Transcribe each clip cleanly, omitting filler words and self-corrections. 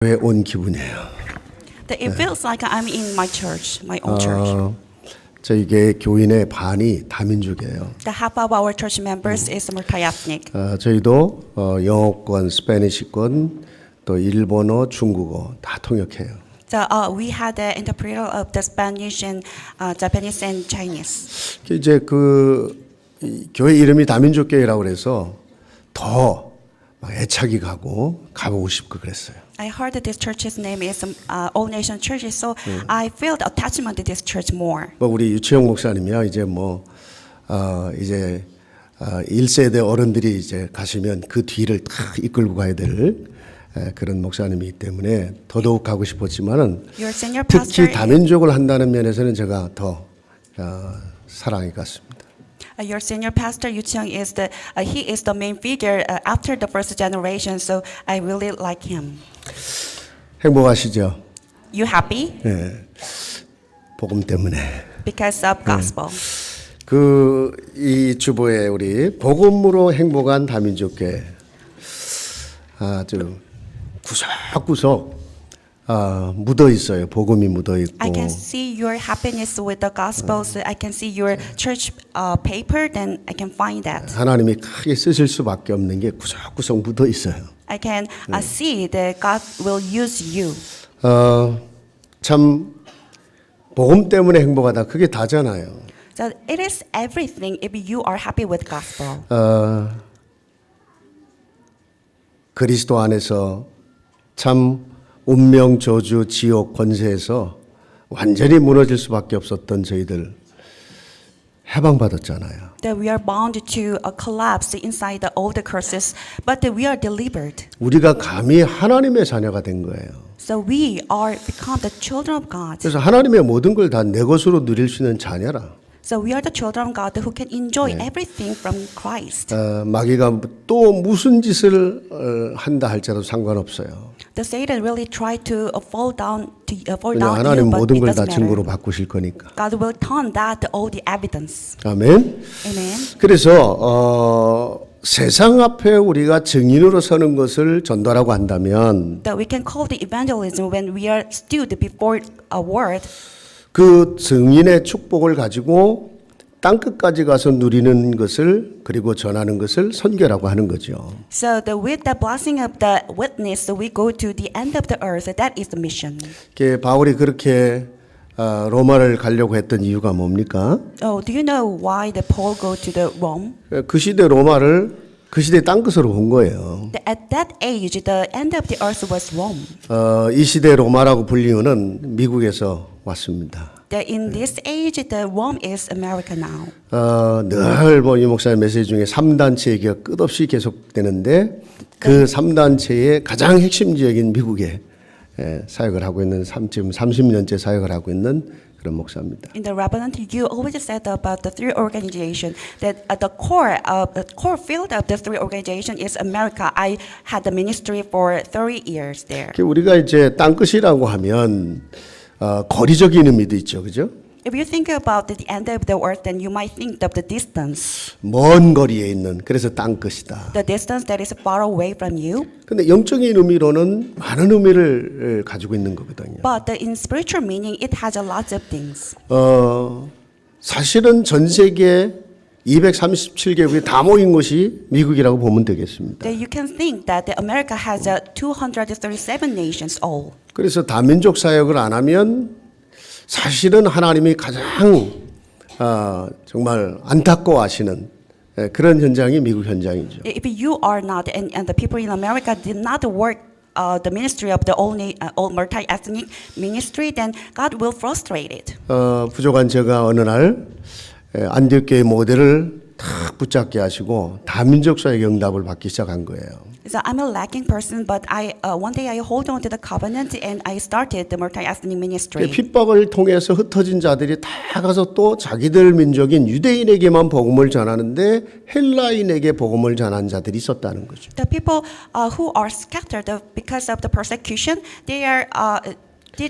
교회에 온 기분이에요. It feels like I'm in my church, my own church. 저희게 교인의 반이 다민족이에요. The half of our church members is multi-ethnic. 저희도 영어권, 스페니시권, 또 일본어, 중국어 다 통역해요. So we had the interpreter of the Spanish and Japanese and Chinese. 이제 이 교회 이름이 다민족 교회라고 그래서 더 막 애착이 가보고 싶고 그랬어요. I heard that this church's name is All Nation Church, so I felt attachment to this church more. 우리 유채영 목사님이야 이제 이제 1세대 어른들이 이제 가시면 그 뒤를 다 이끌고 가야 될 그런 목사님이기 때문에 더더욱 가고 싶었지만은 Your senior 특히 pastor, 다민족을 한다는 면에서는 제가 더 사랑이 갔습니다. your senior pastor Yu Cheong he is the main figure after the first generation, so I really like him. 행복하시죠? You happy? 네. 복음 때문에. Because of gospel. 이 주보에 우리 복음으로 행복한 다민족교회 아주 구석구석 묻어 있어요. 복음이 묻어 있고. I can see your happiness with the gospel, so I can see your church paper, then I can find that. 하나님이 크게 쓰실 수밖에 없는 게 구석구석 묻어 있어요. I can see that God will use you. 참 복음 때문에 행복하다. 그게 다잖아요. So it is everything if you are happy with gospel. 그리스도 안에서 참 운명, 저주, 지옥, 권세에서 완전히 무너질 수밖에 없었던 저희들 해방받았잖아요. That we are bound to collapse inside the old curses, but that we are delivered. 우리가 감히 하나님의 자녀가 된 거예요. So we are become the children of God. 그래서 하나님의 모든 걸 다 내 것으로 누릴 수 있는 자녀라. So we are the children of God who can enjoy everything from Christ. 마귀가 또 무슨 짓을 한다 할지라도 상관없어요. The Satan really tried to fall down 그냥 you, 하나님 but 모든 it 걸 다 doesn't 증거로 matter. 바꾸실 거니까. God will turn that to all the evidence. 아멘. Amen. 그래서 세상 앞에 우리가 증인으로 서는 것을 전도라고 한다면 That we can call the evangelism when we are stood before a word. 그 증인의 축복을 가지고 땅 끝까지 가서 누리는 것을 그리고 전하는 것을 선교라고 하는 거죠. So with the blessing of the witness, we go to the end of the earth. That is the mission. 바울이 그렇게 로마를 가려고 했던 이유가 뭡니까? Oh, do you know why the Paul go to the Rome? 그 시대 로마를 그 시대 땅 끝으로 온 거예요. At that age, the end of the earth was Rome. 이 시대 로마라고 불리우는 미국에서 왔습니다. In this age, the Rome is America now. 늘 이 목사님 메시지 중에 3단체 얘기가 끝없이 계속되는데 그 3단체의 가장 핵심적인 미국에 사역을 하고 있는 지금 30년째 사역을 하고 있는 그런 목사입니다. In the Revenant, you always said about the three organization that at the core field of the three organization is America. I had the ministry for 30 years there. 우리가 이제 땅 끝이라고 하면 거리적인 의미도 있죠, 그죠? If you think about the end of the earth, then you might think of the distance. 먼 거리에 있는 그래서 땅 끝이다. The distance that is far away from you. 근데 영적인 의미로는 많은 의미를 가지고 있는 거거든요. But in spiritual meaning, it has a lot of things. 사실은 전 세계 237개국이 다 모인 곳이 미국이라고 보면 되겠습니다. That you can think that America has 237 nations all. 그래서 다민족 사역을 안 하면 사실은 하나님이 가장 정말 안타까워하시는 그런 현장이 미국 현장이죠. If you are not, and the people in America did not work the ministry of the all multi-ethnic ministry, then God will frustrate it. 부족한 제가 어느 날 안디옥교회 모델을 탁 붙잡게 하시고 다민족 사역의 응답을 받기 시작한 거예요. So I'm a lacking person, but one day I hold on to the covenant and I started the multi-ethnic ministry. 핍박을 통해서 흩어진 자들이 다 가서 또 자기들 민족인 유대인에게만 복음을 전하는데 헬라인에게 복음을 전한 자들이 있었다는 거죠. The people who are scattered because of the persecution, they are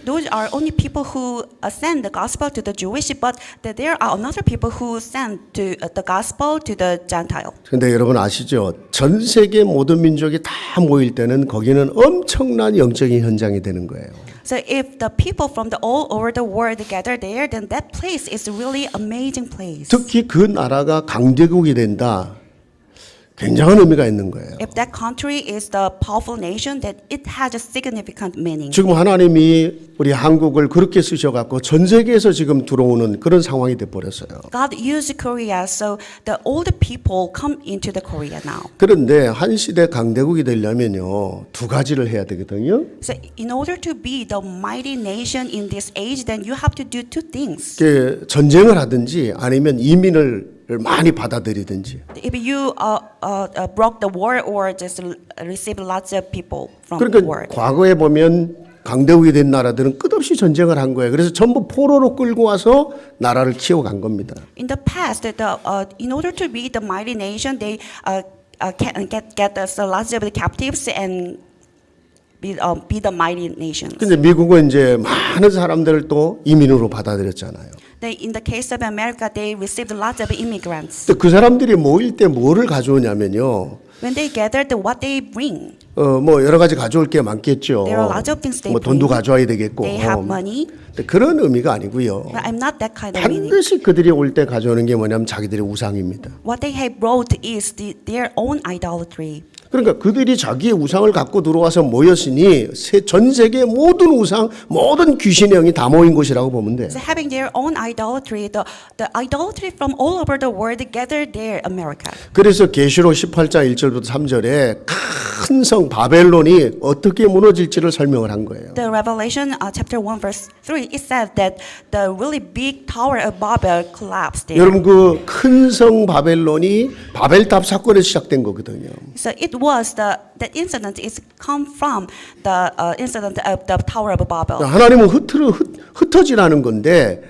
Those are only people who send the gospel to the Jewish, but there are another people who send to the gospel to the Gentile. 근데 여러분 아시죠? 전 세계 모든 민족이 다 모일 때는 거기는 엄청난 영적인 현장이 되는 거예요. So if the people from all over the world gather there, then that place is really amazing place. 특히 그 나라가 강대국이 된다. 굉장한 의미가 있는 거예요. If that country is the powerful nation, then it has a significant meaning. 지금 하나님이 우리 한국을 그렇게 쓰셔갖고 전 세계에서 지금 들어오는 그런 상황이 돼 버렸어요. God used Korea, so all the people come into the Korea now. 그런데 한 시대 강대국이 되려면요 두 가지를 해야 되거든요. So in order to be the mighty nation in this age, then you have to do two things. 전쟁을 하든지 아니면 이민을 많이 받아들이든지. If you broke the war or just receive lots of people from the 그러니까 war. 과거에 보면 강대국이 된 나라들은 끝없이 전쟁을 한 거예요. 그래서 전부 포로로 끌고 와서 나라를 키워간 겁니다. In the past, in order to be the mighty nation, they can get lots of the captives and be the mighty nations. 근데 미국은 이제 많은 사람들을 또 이민으로 받아들였잖아요. In the case of America, they received lots of immigrants. 또 그 사람들이 모일 때 뭐를 가져오냐면요. When they gathered, what they bring? 뭐 여러 가지 가져올 게 많겠죠. There are lots of things they 뭐 bring. 돈도 가져와야 되겠고. They have money. 근데 그런 의미가 아니고요. But I'm not that kind of meaning. 반드시 그들이 올 때 가져오는 게 뭐냐면 자기들의 우상입니다. What they have brought is their own idolatry. 그러니까 그들이 자기의 우상을 갖고 들어와서 모였으니 전 세계 모든 우상, 모든 귀신의 영이 다 모인 곳이라고 보면 돼요. So having their own idolatry, the idolatry from all over the world gathered there, America. 그래서 계시록 18장 1절부터 3절에 큰 성 바벨론이 어떻게 무너질지를 설명을 한 거예요. The Revelation chapter 1 verse 3, it says that the really big tower of Babel collapsed there. 여러분 그 큰 성 바벨론이 바벨탑 사건에서 시작된 거거든요. So it was that incident is come from the incident of the Tower of Babel. 하나님은 흩어지라는 건데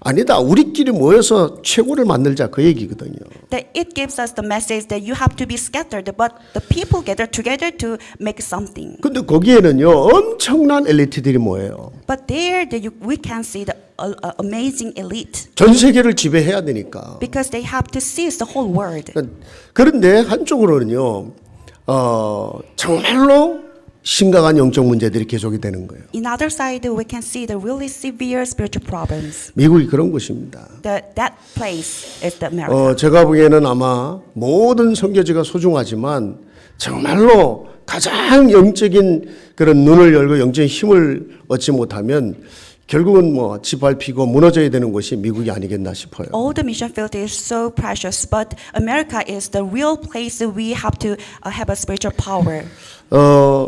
아니다. 우리끼리 모여서 최고를 만들자 그 얘기거든요. That it gives us the message that you have to be scattered, but the people gather together to make something. 근데 거기에는요 엄청난 엘리트들이 모여요. But there, we can see the amazing elite 전 세계를 지배해야 되니까. because they have to seize the whole world. 그런데 한쪽으로는요 정말로 심각한 영적 문제들이 계속이 되는 거예요. In other side, we can see the really severe spiritual problems. 미국이 그런 곳입니다. That place is the America. 제가 보기에는 아마 모든 선교지가 소중하지만 정말로 가장 영적인 그런 눈을 열고 영적인 힘을 얻지 못하면 결국은 뭐 짓밟히고 무너져야 되는 곳이 미국이 아니겠나 싶어요. All the mission field is so precious, but America is the real place that we have to have a spiritual power.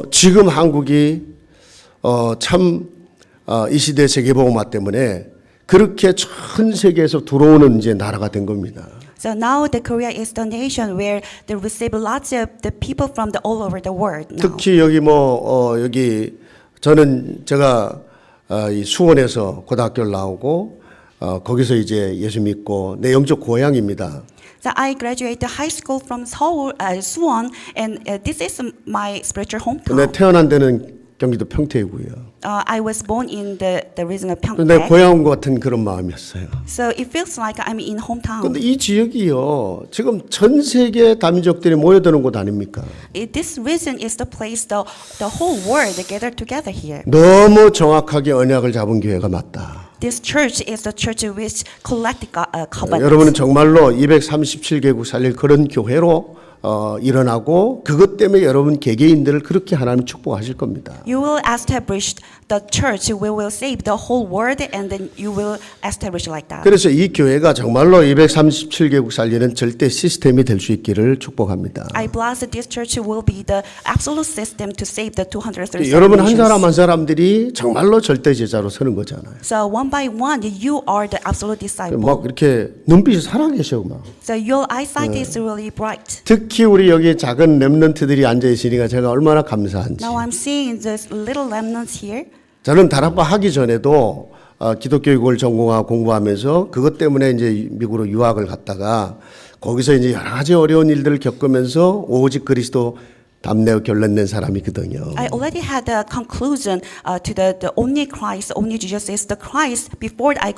지금 한국이 참 이 시대 세계복음화 때문에 그렇게 전 세계에서 들어오는 이제 나라가 된 겁니다. So now the Korea is the nation where they receive lots of the people from all over the world now. 특히 여기 여기 저는 제가 이 수원에서 고등학교를 나오고 거기서 이제 예수 믿고 내 영적 고향입니다. So I graduated high school from Seoul, Suwon, and this is my spiritual hometown. 내 태어난 데는 경기도 평택이고요. I was born in the region of 내 Pyeongtaek. 고향 같은 그런 마음이었어요. So it feels like I'm in hometown. 근데 이 지역이요 지금 전 세계 다민족들이 모여드는 곳 아닙니까? This region is the place the whole world gathered together here. 너무 정확하게 언약을 잡은 교회가 맞다. This church is the church which collected covenants. 여러분은 정말로 237개국 살릴 그런 교회로 일어나고 그것 때문에 여러분 개개인들을 그렇게 하나님 축복하실 겁니다. You will establish the church. We will save the whole world, and then you will establish like that. 그래서 이 교회가 정말로 237개국 살리는 절대 시스템이 될 수 있기를 축복합니다. I bless that this church will be the absolute system to save the 237 여러분 한 nations. 사람 한 사람들이 정말로 절대 제자로 서는 거잖아요. So one by one, you are the absolute disciple. 막 이렇게 눈빛이 살아계셔 막. So your eyesight is really bright. 특히 우리 여기 작은 렘넌트들이 앉아 있으니까 제가 얼마나 감사한지. Now I'm seeing this little remnants here. 저는 다락방 하기 전에도 기독교육을 전공하고 공부하면서 그것 때문에 이제 미국으로 유학을 갔다가 거기서 이제 여러 가지 어려운 일들을 겪으면서 오직 그리스도 답내어 결론 낸 사람이거든요. I already had a conclusion to the only Christ, only Jesus is the Christ before I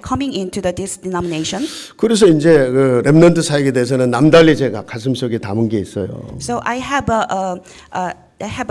coming into this denomination. 그래서 이제 그 렘넌트 사역에 대해서는 남달리 제가 가슴속에 담은 게 있어요. So I have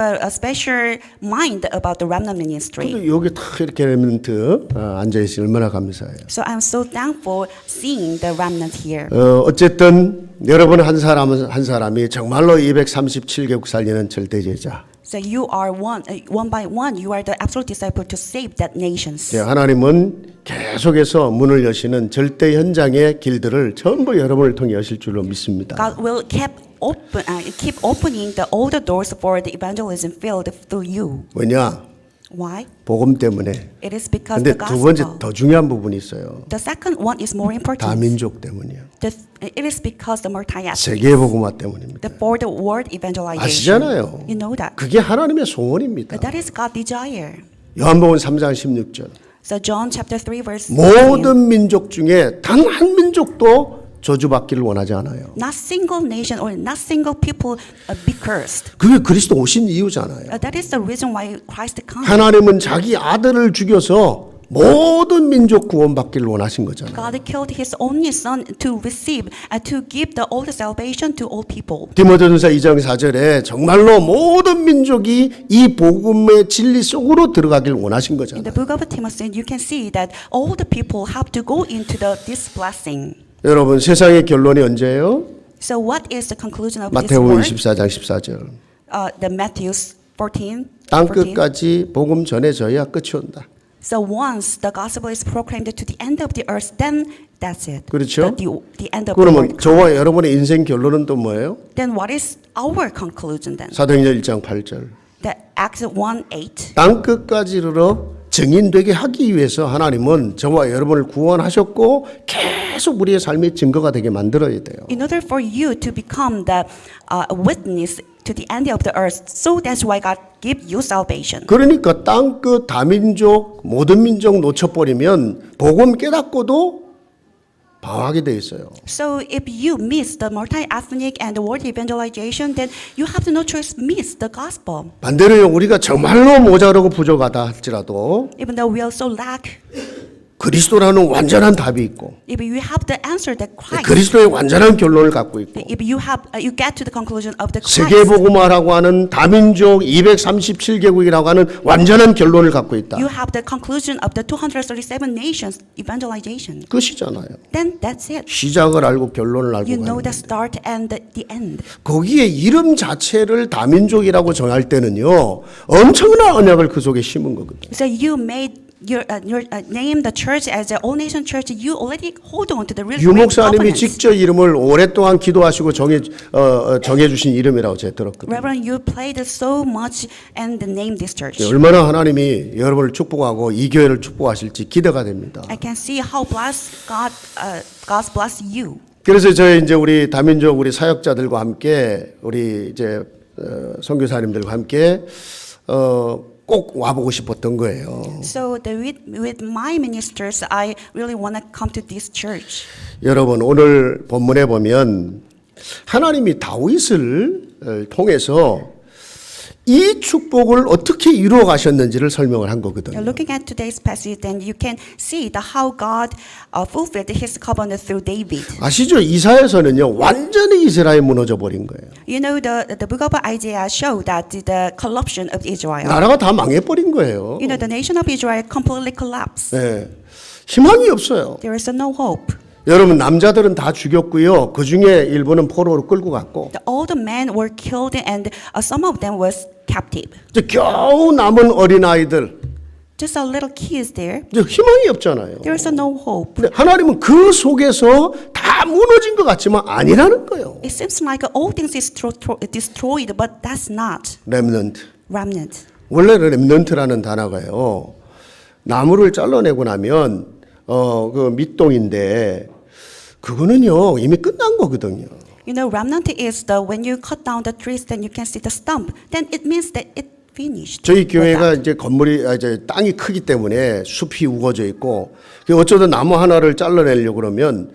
a special mind about the remnant ministry. 근데 여기 탁 이렇게 렘넌트 앉아 있으니 얼마나 감사해요. So I'm so thankful seeing the remnant here. 어쨌든 여러분 한 사람이 정말로 237개국 살리는 절대 제자. So you are one by one, you are the absolute disciple to save that nations. 네, 하나님은 계속해서 문을 여시는 절대 현장의 길들을 전부 여러분을 통해 여실 줄로 믿습니다. God will keep opening all the doors for the evangelism field through you. 왜냐? Why? 복음 때문에. It is because 근데 the 두 번째 gospel. 더 중요한 부분이 있어요. The second one is more important. 다민족 때문이요. It is because the multi-ethnic. 세계 복음화 때문입니다. The for the world evangelization. 아시잖아요. You know that. 그게 하나님의 소원입니다. That is God's desire. 요한복음 3장 16절. So John chapter 3 verse 16. 모든 민족 중에 단 한 민족도 저주받기를 원하지 않아요. Not single nation or not single people be cursed. 그게 그리스도 오신 이유잖아요. That is the reason why Christ comes. 하나님은 자기 아들을 죽여서 모든 민족 구원받기를 원하신 거잖아요. God killed His only Son to receive and to give the all the salvation to all people. 디모데전서 2장 4절에 정말로 모든 민족이 이 복음의 진리 속으로 들어가길 원하신 In 거잖아요. the book of Timothy, you can see that all the people have to go into this blessing. 여러분 세상의 결론이 언제예요? So what is the conclusion of this 마태복음 word? 24장 14절. The Matthew 14. 땅 14. 끝까지 복음 전해져야 끝이 온다. So once the gospel is proclaimed to the end of the earth, then that's it. 그렇죠? The end of the 그러면 world. 저와 여러분의 인생 결론은 또 뭐예요? Then what is our conclusion then? 사도행전 1장 8절. The Acts 1:8. 땅 끝까지 이르러 증인되게 하기 위해서 하나님은 저와 여러분을 구원하셨고 계속 우리의 삶의 증거가 되게 만들어야 돼요. In order for you to become the witness to the end of the earth, so that's why God give you salvation. 그러니까 땅 끝 다민족 모든 민족 놓쳐버리면 복음 깨닫고도 방황하게 돼 있어요. So if you miss the multi-ethnic and the world evangelization, then you have no choice miss the gospel. 반대로 우리가 정말로 모자라고 부족하다 할지라도 Even though we also lack, 그리스도라는 완전한 답이 있고 if you have the answer that Christ, 그리스도의 완전한 결론을 갖고 있고 if you get to the conclusion of the 세계 Christ, 복음화라고 하는 다민족 237개국이라고 하는 완전한 결론을 갖고 있다. you have the conclusion of the 237 nations evangelization. 끝이잖아요. Then that's it. 시작을 알고 결론을 알고 You know 가는 the start and the end. 거기에 이름 자체를 다민족이라고 정할 때는요 엄청난 언약을 그 속에 심은 거거든요. So you made your name the church as the all nation church. You already hold on to the real 유 목사님이 covenants. 직접 이름을 오랫동안 기도하시고 정해 주신 이름이라고 제가 들었거든요. Reverend, you played so much and name this church. 얼마나 하나님이 여러분을 축복하고 이 교회를 축복하실지 기대가 됩니다. I can see how blessed God bless you. 그래서 저희 이제 우리 다민족 우리 사역자들과 함께 우리 이제 선교사님들과 함께 꼭 와보고 싶었던 거예요. So with my ministers, I really want to come to this church. 여러분 오늘 본문에 보면 하나님이 다윗을 통해서 이 축복을 어떻게 이루어 가셨는지를 설명을 한 거거든요. Looking at today's passage, then you can see how God fulfilled His covenant through David. 아시죠? 이사야서는요 완전히 이스라엘 무너져 버린 거예요. You know the book of Isaiah show that the corruption of Israel. 나라가 다 망해버린 거예요. You know the nation of Israel completely collapsed. 네. 희망이 없어요. There is no hope. 여러분 남자들은 다 죽였고요. 그 중에 일부는 포로로 끌고 갔고 All the men were killed and some of them was captive. 이제 겨우 남은 어린아이들 Just a little kids there. 이제 희망이 없잖아요. There is no hope. 근데 하나님은 그 속에서 다 무너진 것 같지만 아니라는 거예요. It seems like all things is destroyed, but that's not 렘넌트. remnant. 원래 렘넌트라는 단어가요. 나무를 잘라내고 나면 그 밑동인데 그거는요 이미 끝난 거거든요. You know, remnant is the when you cut down the trees, then you can see the stump. Then it means that it finished. 저희 with 교회가 that. 이제 건물이 이제 땅이 크기 때문에 숲이 우거져 있고 어쩌다 나무 하나를 잘라내려고 그러면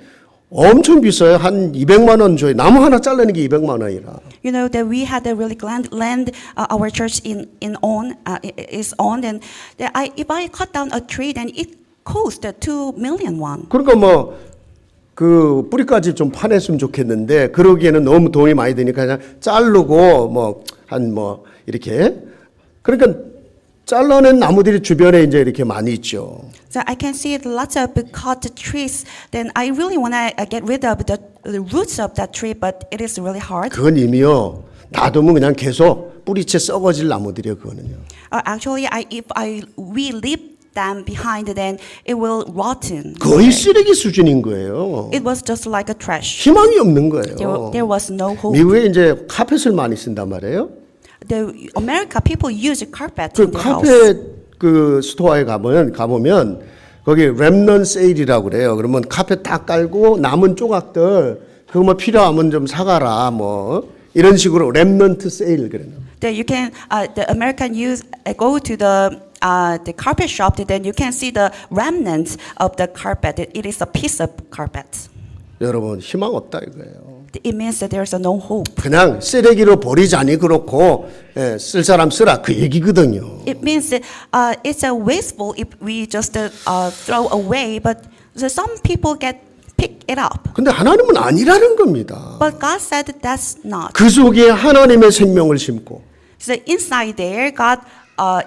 엄청 비싸요. 한 200만 원 줘요. 나무 하나 잘라는 게 200만 원이라. You know that we had a really land our church is owned, and that if I cut down a tree, then it cost 2 million won. 그러니까 뭐 그 뿌리까지 좀 파냈으면 좋겠는데 그러기에는 너무 돈이 많이 드니까 그냥 자르고 뭐 한 뭐 이렇게 그러니까 잘라낸 나무들이 주변에 이제 이렇게 많이 있죠. So I can see lots of cut trees. Then I really want to get rid of the roots of that tree, but it is really hard. 그건 이미요. 놔두면 그냥 계속 뿌리채 썩어질 나무들이에요. 그거는요. Actually, if we leave them behind, then it will rotten. 거의 쓰레기 수준인 거예요. It was just like a trash. 희망이 없는 거예요. There was no hope. 미국에 이제 카펫을 많이 쓴단 말이에요. The America people use carpet 그 in their house. 카펫 그 스토어에 가보면 거기 렘넌트 세일이라고 그래요. 그러면 카펫 다 깔고 남은 조각들 그거 뭐 필요하면 좀 사가라 뭐 이런 식으로 렘넌트 세일 그래요. That you can the American go to the carpet shop. Then you can see the remnants of the carpet. It is a piece of carpet. 여러분 희망 없다 이거예요. It means that there's no hope. 그냥 쓰레기로 버리자니 그렇고 쓸 사람 쓰라 그 얘기거든요. It means that it's a wasteful if we just throw away, but some people pick it up. 근데 하나님은 아니라는 겁니다. But God said that's not. 그 속에 하나님의 생명을 심고 So inside there, God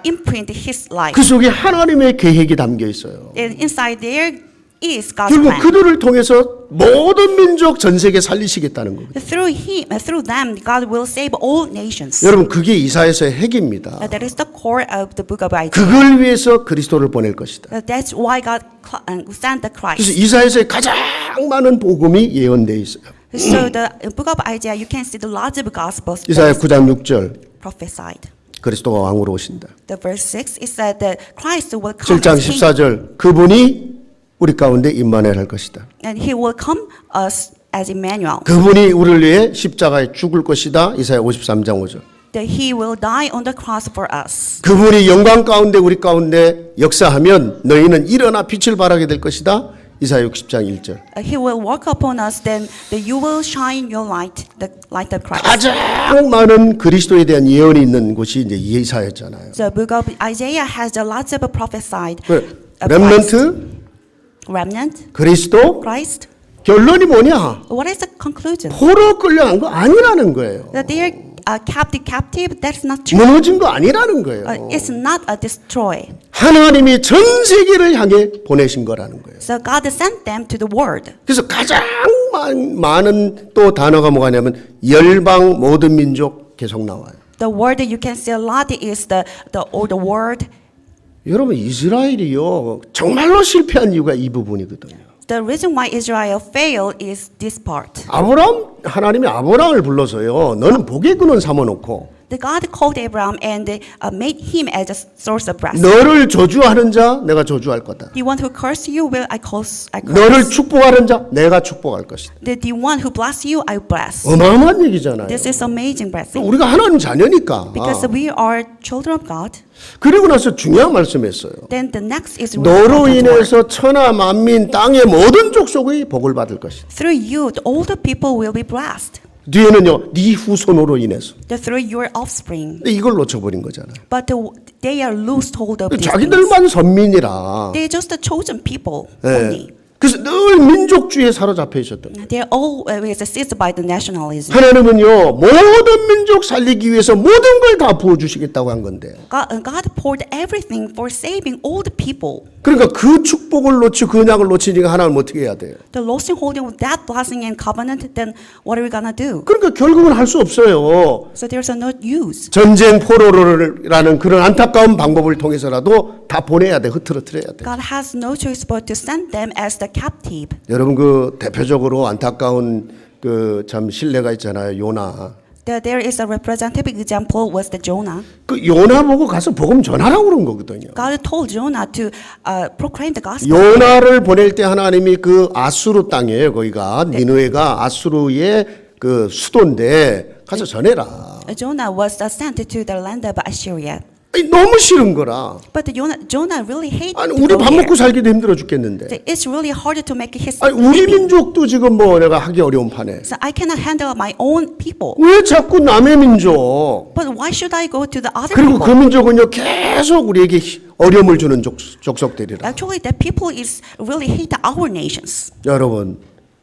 imprint His life. 그 속에 하나님의 계획이 담겨 있어요. And inside there is God's 결국 plan. 그들을 통해서 모든 민족 전 세계 살리시겠다는 겁니다. Through them, God will save all nations. 여러분 그게 이사야서의 핵입니다. That is the core of the book of Isaiah. 그걸 위해서 그리스도를 보낼 것이다. That's why God sent the 그래서 Christ. 이사야서에 가장 많은 복음이 예언되어 있어요. So the book of Isaiah, you can see the lots of gospels 이사야 9장 6절 prophesied. 그리스도가 왕으로 오신다. The verse 6 is that the Christ will come 7장 as king, 14절 그분이 우리 가운데 임마누엘 할 것이다. and He will come us as Emmanuel. 그분이 우리를 위해 십자가에 죽을 것이다. 이사야 53장 5절. That He will die on the cross for us. 그분이 영광 가운데 우리 가운데 역사하면 너희는 일어나 빛을 발하게 될 것이다. 이사야 60장 1절. He will walk upon us, then that you will shine your light, the light of Christ. 가장 많은 그리스도에 대한 예언이 있는 곳이 이제 이사야잖아요. The book of Isaiah has a lots of prophesied 렘넌트, remnant, 그리스도, Christ. 결론이 뭐냐? What is the conclusion? 포로 끌려간 거 아니라는 거예요. That they are captive. That's not true. 무너진 거 아니라는 거예요. It's not a destroy. 하나님이 전 세계를 향해 보내신 거라는 거예요. So God sent them to the world. 그래서 가장 많은 또 단어가 뭐가냐면 열방 모든 민족 계속 나와요. The word that you can see a lot is the word. 여러분 이스라엘이요 정말로 실패한 이유가 이 부분이거든요. The reason why Israel failed is this part. 하나님이 아브라함을 불러서요. 너는 복의 근원 삼아놓고 The God called Abraham and made him as a source of blessing. 너를 저주하는 자 내가 저주할 거다. The one who curse you will I curse. 너를 축복하는 자 내가 축복할 것이다. The one who bless you I bless. 어마어마한 얘기잖아요. This is amazing blessing. 우리가 하나님 자녀니까. Because we are children of God. 그리고 나서 중요한 말씀했어요. Then the next is 너로 인해서 천하 만민 땅의 모든 족속의 복을 받을 것이다. through you all the people will be blessed. 뒤에는요, 네 후손으로 인해서. Through your offspring. 근데 이걸 놓쳐버린 거잖아요. But they are loosed hold of these things. 자기들만 선민이라. They're just the chosen people 예. only. 그래서 늘 민족주의에 사로잡혀 있었던 거예요. They're always seized by the nationalism. 하나님은요, 모든 민족 살리기 위해서 모든 걸 다 부어주시겠다고 한 건데. God poured everything for saving all the people. 그러니까 그 축복을 놓치고 그 언약을 놓치니까 하나님은 어떻게 해야 돼요? The losing holding of that blessing and covenant, then what are we gonna do? 그러니까 결국은 할 수 없어요. So there's no use. 전쟁 포로라는 그런 안타까운 방법을 통해서라도 다 보내야 돼. 흐트러트려야 돼. God has no choice but to send them as the captive. 여러분 그 대표적으로 안타까운 그 참 신뢰가 있잖아요. 요나. There is a representative example was the Jonah. 그 요나 보고 가서 복음 전하라고 그런 거거든요. God told Jonah to proclaim the gospel. 요나를 보낼 때 하나님이 그 아수르 땅이에요. 거기가 니느웨가 아수르의 그 수도인데 가서 전해라. Jonah was sent to the land of Assyria. 아니, 너무 싫은 거라. But Jonah really hated 아니 to 우리 go 밥 there. 먹고 살기도 힘들어 죽겠는데. So it's really harder to make his 아니 우리 living. 민족도 지금 뭐 내가 하기 어려운 판에. So I cannot handle my own people. 왜 자꾸 남의 민족? But why should I go to the other 그리고 그 people? 민족은요 계속 우리에게 어려움을 주는 족속들이라. Actually, the people is really hate our nations. 여러분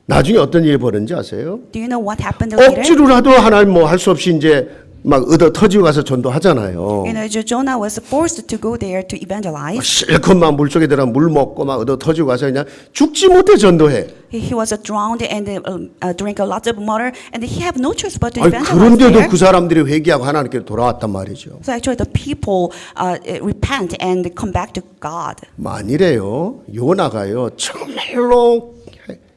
나중에 어떤 일이 벌어진지 아세요? Do you know what happened later? 억지로라도 하나님 뭐 할 수 없이 이제 막 얻어 터지고 가서 전도하잖아요. You know, Jonah was forced to go there to evangelize. 실컷 막 물속에 들어 물 먹고 막 얻어 터지고 가서 그냥 죽지 못해 전도해. He was drowned and drank a lot of water, and he had no choice but to 아니, evangelize 그런데도 there. 그 사람들이 회개하고 하나님께 돌아왔단 말이죠. So actually, the people repent and come back to God. 만일에요 요나가요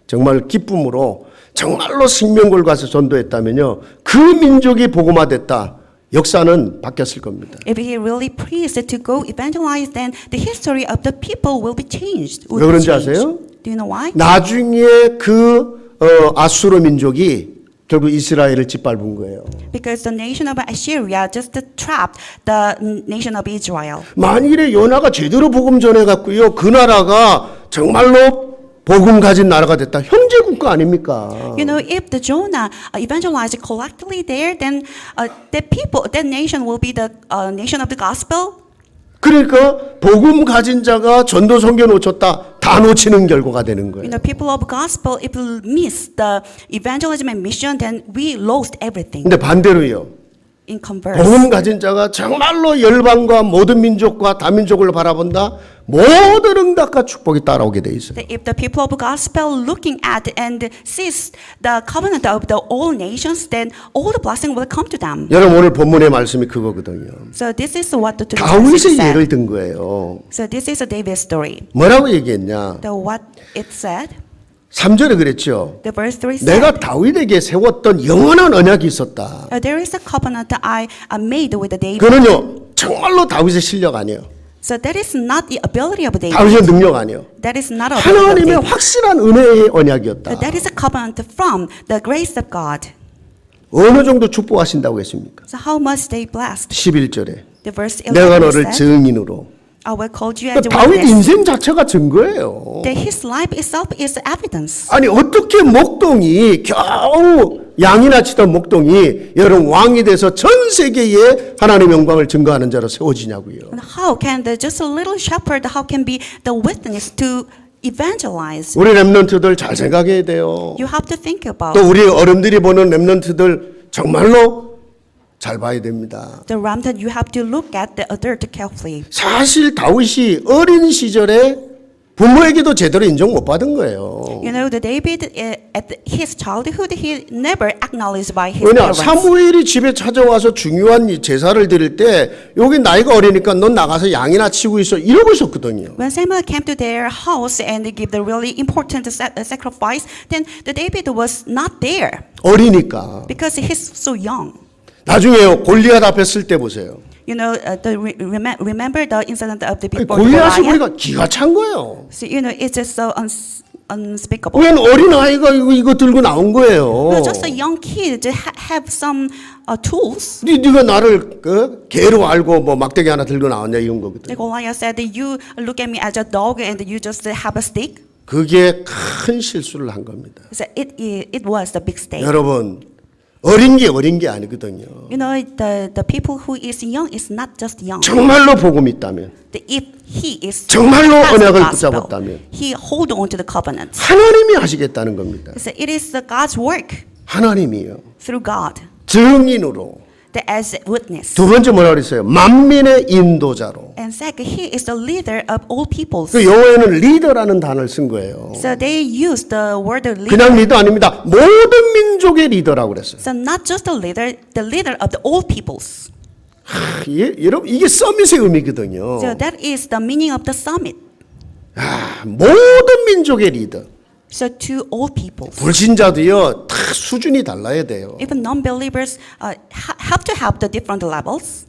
정말 기쁨으로 정말로 생명 걸고 가서 전도했다면요 그 민족이 복음화됐다. 역사는 바뀌었을 겁니다. If he really preached to go evangelize, then the history of the people will be changed. 왜 그런지 아세요? Do you know why? 나중에 그 아수르 민족이 결국 이스라엘을 짓밟은 거예요. Because the nation of Assyria just trapped the nation of Israel. 만일에 요나가 제대로 복음 전해 갖고요 그 나라가 정말로 복음 가진 나라가 됐다. 형제 국가 아닙니까? You know, if the Jonah evangelized collectively there, then that nation will be the nation of the gospel. 그러니까 복음 가진 자가 전도 선교 놓쳤다. 다 놓치는 결과가 되는 거예요. You know, people of gospel, if we miss the evangelism and mission, then we lost everything. 근데 반대로요. In converse, 복음 가진 자가 정말로 열방과 모든 민족과 다민족을 바라본다. 모든 응답과 축복이 따라오게 돼 있어요. that if the people of gospel looking at and sees the covenant of the all nations, then all the blessing will come to them. 여러분 오늘 본문의 말씀이 그거거든요. So this is what the 다윗의 said. 예를 든 거예요. So this is a David story. 뭐라고 얘기했냐? The what it said, 3절에 그랬죠. the verse 3 said, 내가 다윗에게 세웠던 영원한 언약이 있었다. there is a covenant that I made with David. 그거는요 정말로 다윗의 실력 아니에요. So that is not the ability of David. 다윗의 능력 아니에요. That is not a ability of 하나님의 David. 확실한 은혜의 언약이었다. But that is a covenant from the grace of God. 어느 정도 축복하신다고 했습니까? So how much they blessed? 11절에 The verse 11 내가 너를 said, 증인으로. I will call you as a 다윗 witness. 인생 자체가 증거예요. That his life itself is evidence. 아니 어떻게 목동이 겨우 양이나 치던 목동이 여러분 왕이 돼서 전 세계에 하나님의 영광을 증거하는 자로 세워지냐고요. And how can just a little shepherd, how can be the witness to evangelize? 우리 렘넌트들 잘 생각해야 돼요. You have to think about 또 우리 어른들이 보는 렘넌트들 정말로 잘 봐야 됩니다. the remnant. You have to look at the adult carefully. 사실 다윗이 어린 시절에 부모에게도 제대로 인정 못 받은 거예요. You know, the David at his childhood, he never acknowledged by his 왜냐 parents. 사무엘이 집에 찾아와서 중요한 이 제사를 드릴 때 여기 나이가 어리니까 넌 나가서 양이나 치고 있어 이러고 있었거든요. When Samuel came to their house and they give the really important sacrifice, then the David was not there 어리니까. because he's so young. 나중에요 골리앗 앞에 쓸 때 보세요. You know, remember the incident of the people. 골리앗이 Goliath? 보니까 기가 찬 거예요. So you know, it's just so unspeakable. 웬 어린 아이가 이거 들고 나온 거예요. You're just a young kid to have some tools. 네가 나를 개로 알고 뭐 막대기 하나 들고 나왔냐 이런 거거든. The Goliath said, "You look at me as a dog, and you just have a stick." 그게 큰 실수를 한 겁니다. So it was the big mistake. 여러분 어린 게 아니거든요. You know, the people who is young is not just young. 정말로 복음이 있다면, If he is 정말로 has the 언약을 gospel, 붙잡았다면 he hold on to the covenant. 하나님이 하시겠다는 겁니다. So it is the God's work 하나님이요. through God, 증인으로. as witness. 두 번째 뭐라 그랬어요? 만민의 인도자로. And second, he is the leader of all peoples. 그 영어에는 리더라는 단어를 쓴 거예요. So they use the word leader. 그냥 리더 아닙니다. 모든 민족의 리더라고 그랬어요. So not just the leader of the all peoples. 여러분 이게 서밋의 의미거든요. So that is the meaning of the summit. 모든 민족의 리더. So to all peoples. 불신자도요 다 수준이 달라야 돼요. Even non-believers have to have the different levels.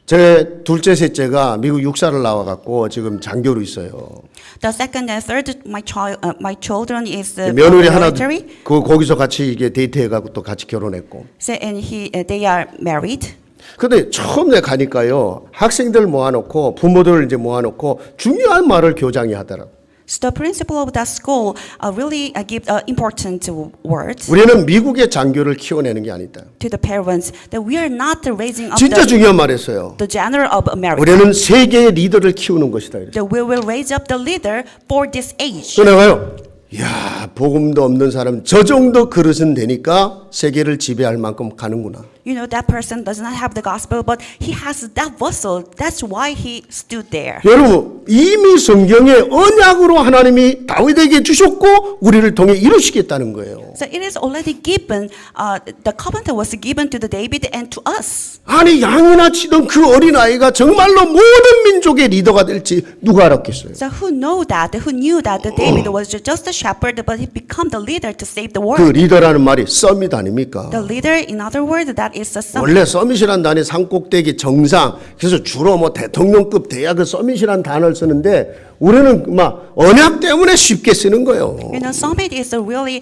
제 둘째 셋째가 미국 육사를 나와 갖고 지금 장교로 있어요. The second and third, my children is 며느리 하나 military. 거기서 같이 이게 데이트해 갖고 또 같이 결혼했고. So and they are married. 근데 처음에 가니까요, 학생들 모아놓고 부모들 이제 모아놓고 중요한 말을 교장이 하더라고. So the principal of that school really give important words 우리는 미국의 장교를 키워내는 게 아니다. to the parents that we are not raising up 진짜 중요한 말했어요. the general of America. 우리는 세계의 리더를 키우는 것이다. 이랬어요. That we will raise up the leader for this age. 또 내가요, 야, 복음도 없는 사람 저 정도 그릇은 되니까 세계를 지배할 만큼 가는구나. You know, that person does not have the gospel, but he has that vessel. That's why he stood there. 여러분, 이미 성경에 언약으로 하나님이 다윗에게 주셨고 우리를 통해 이루시겠다는 거예요. So it is already given, the covenant was given to the David and to us. 아니, 양이나 치던 그 어린아이가 정말로 모든 민족의 리더가 될지 누가 알았겠어요? So who knew that the David was just a shepherd, but he became the leader to save the 그 world. 리더라는 말이 서밋 아닙니까? The leader, in other words, that is a son. 원래 서밋이란 단위 산꼭대기 정상, 그래서 주로 뭐 대통령급 돼야 그 서밋이란 단어를 쓰는데 우리는 막 언약 때문에 쉽게 쓰는 거예요. You know, summit is really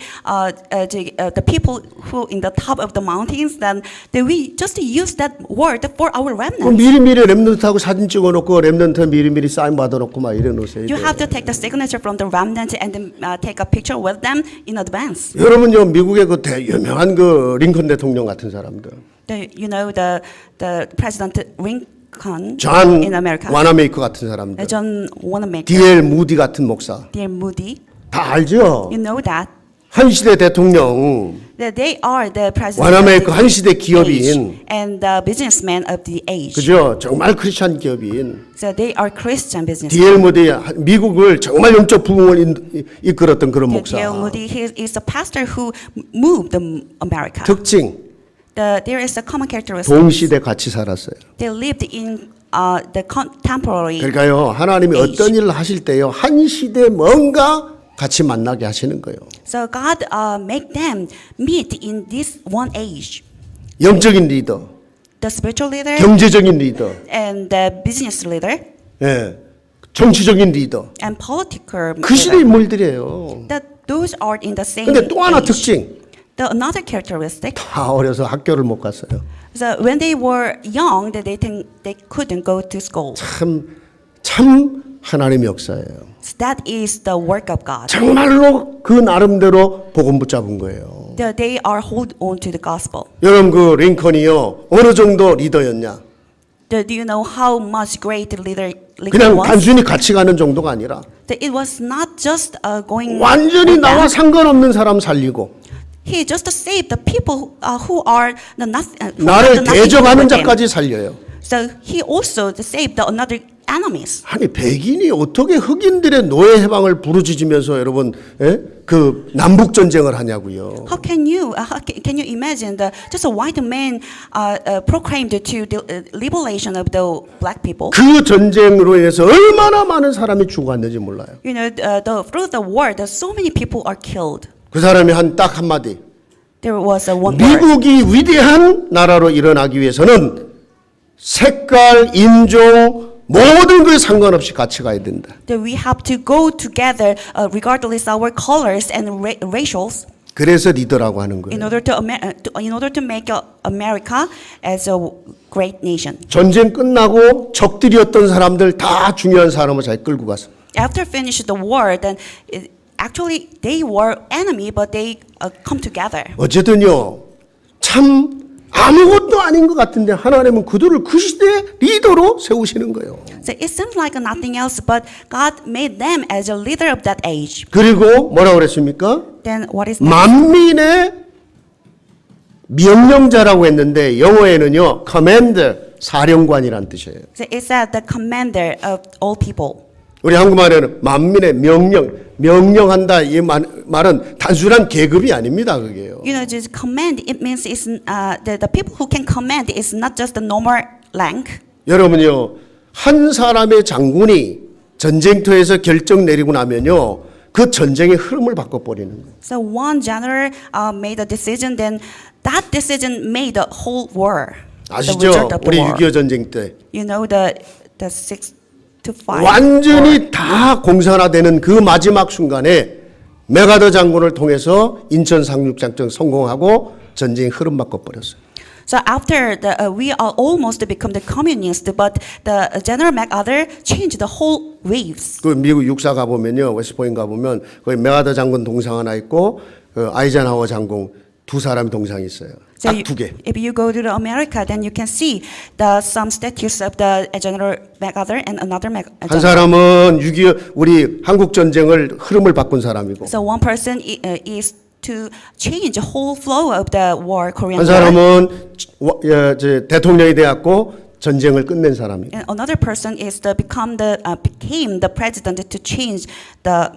the people who in the top of the mountains. Then we just use that word for our 그 remnant. 미리미리 랩런트하고 사진 찍어놓고 랩런트 미리미리 사인 받아놓고 막 이래 놓으세요. You have to take the signature from the remnant and then take a picture with them in advance. 여러분요, 미국의 그 유명한 그 링컨 대통령 같은 사람들, You know the President Lincoln 존 in America, 와나메이커 같은 사람들, John Wanamaker, D.L. 무디 같은 목사 dear Moody. 다 알죠? You know that 한 시대 대통령, they are the president 와나메이커 of 한 the 시대 기업인, age and the businessman of the age. 그죠? 정말 크리스찬 기업인 So they are Christian businessmen. D.L. 무디, 미국을 정말 영적 부흥을 이끌었던 그런 목사. D.L. Moody, he is a pastor who moved America. 특징, There is a common characteristic. 동시대 같이 살았어요. They lived in the contemporary. 그러니까요, 하나님이 age. 어떤 일을 하실 때요, 한 시대 뭔가 같이 만나게 하시는 거예요. So God make them meet in this one age. 영적인 리더, The spiritual leader 경제적인 리더, and the business leader 예, 정치적인 리더, and political 그 시대 leader. 인물들이에요. That those are in the same 근데 또 하나 age. 특징, Another characteristic. 다 어려서 학교를 못 갔어요. So when they were young, they couldn't go to school. 참 하나님의 역사예요. So that is the work of God. 정말로 그 나름대로 복음 붙잡은 거예요. They are hold on to the gospel. 여러분, 그 링컨이요, 어느 정도 리더였냐? Do you know how much great leader Lincoln 그냥 was? 단순히 같이 가는 정도가 아니라 That it was not just going. 완전히 with 나와 them. 상관없는 사람 살리고 He just saved the people who are the 나를 대적하는 자까지 살려요. So he also saved the another enemies. 아니, 백인이 어떻게 흑인들의 노예 해방을 부르짖으면서 여러분, 그 남북 전쟁을 하냐고요. How can you imagine just a white man proclaimed to the liberation of the black people? 그 전쟁으로 인해서 얼마나 많은 사람이 죽었는지 몰라요. You know, through the war, so many people are killed. 그 사람이 한 딱 한마디. There was one word. 미국이 위대한 나라로 일어나기 위해서는 색깔, 인종, 모든 것에 상관없이 같이 가야 된다. That we have to go together regardless our colors and racials 그래서 리더라고 하는 in 거예요. order to make America as a great nation. 전쟁 끝나고 적들이었던 사람들 다 중요한 사람을 잘 끌고 갔어. After finish the war, then actually they were enemy, but they come together. 어쨌든요, 참 아무것도 아닌 것 같은데 하나님은 그들을 그 시대의 리더로 세우시는 거예요. So it seems like nothing else, but God made them as a leader of that age. 그리고 뭐라고 그랬습니까? Then what is that? 만민의 명령자라고 했는데 영어에는요, commander, 사령관이란 뜻이에요. So it said the commander of all people. 우리 한국말에는 만민의 명령한다 이 말은 단순한 계급이 아닙니다, 그게요. You know, just command. It means it's the people who can command is not just the normal rank. 여러분요, 한 사람의 장군이 전쟁터에서 결정 내리고 나면요, 그 전쟁의 흐름을 바꿔버리는 거예요. So one general made a decision, then that decision made the whole war. 아시죠? The result of the 우리 war. 6.25 전쟁 때 You know the 6 to 5. 완전히 다 공산화되는 그 마지막 순간에 메가더 장군을 통해서 인천 상륙작전 성공하고 전쟁의 흐름 바꿔버렸어요. So after we are almost become the communist, but the General MacArthur changed the whole waves. 그 미국 육사 가 보면요, 웨스트포인트 가 보면 거기 맥아더 장군 동상 하나 있고 아이젠하워 장군 두 사람 동상이 있어요. So 딱 두 개. if you go to America, then you can see some statues of the General MacArthur and another 한 사람은 6.25 우리 한국 전쟁을 흐름을 바꾼 사람이고, So one person is to change the whole flow of the war, Korean 한 War. 사람은 대통령이 되었고 전쟁을 끝낸 사람이고. And another person is became the president to change the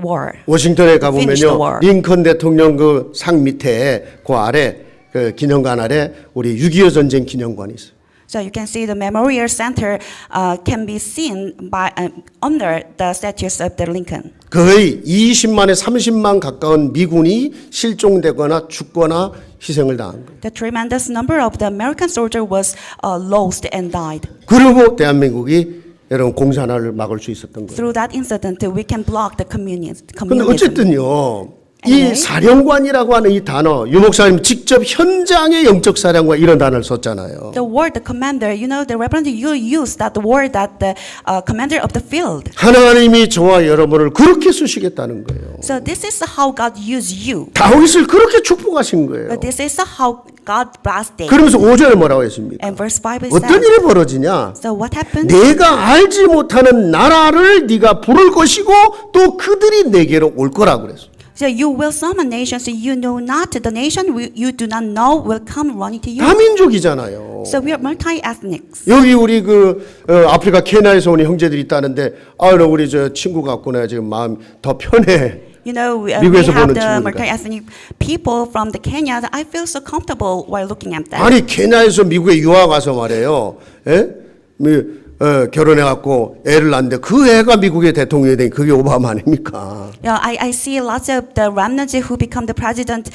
war. 워싱턴에 Finish the 가보면요, war. 링컨 대통령 그 상 밑에 그 아래 그 기념관 아래 우리 6.25 전쟁 기념관이 있어요. So you can see the Memorial Center can be seen by under the statues of the Lincoln. 거의 20만에 30만 가까운 미군이 실종되거나 죽거나 희생을 당한 거예요. The tremendous number of the American soldier was lost and died. 그리고 대한민국이 여러분 공산화를 막을 수 있었던 거예요. Through that incident, we can block the 근데 communism. 어쨌든요, 이 Anyway. 사령관이라고 하는 이 단어, 유 목사님 직접 현장의 영적 사령관 이런 단어를 썼잖아요. The word, the commander, you know, the Reverend, you use that word, that the commander of the field. 하나님이 저와 여러분을 그렇게 쓰시겠다는 거예요. So this is how God used you. 다윗을 그렇게 축복하신 거예요. But this is how God blessed David. 그러면서 5절에 뭐라고 했습니까? And verse 5 is 어떤 said, 일이 벌어지냐? so what happened? 내가 알지 못하는 나라를 네가 부를 것이고 또 그들이 내게로 올 거라고 그랬어. So you will summon nations you know not. The nation you do not know will come running to you. 다민족이잖아요. So we are multi-ethnics. 여기 우리 아프리카 케냐에서 온 형제들이 있다는데 우리 저 친구 같구나 지금 마음 더 편해. You know, we 미국에서 have 보는 the 친구니까. multi-ethnic people from the Kenya. I feel so comfortable while looking at them. 아니 케냐에서 미국에 유학 와서 말이에요. 예? 결혼해갖고 애를 낳는데 그 애가 미국의 대통령이 된 그게 오바마 아닙니까? Yeah, I see lots of the remnants who become the president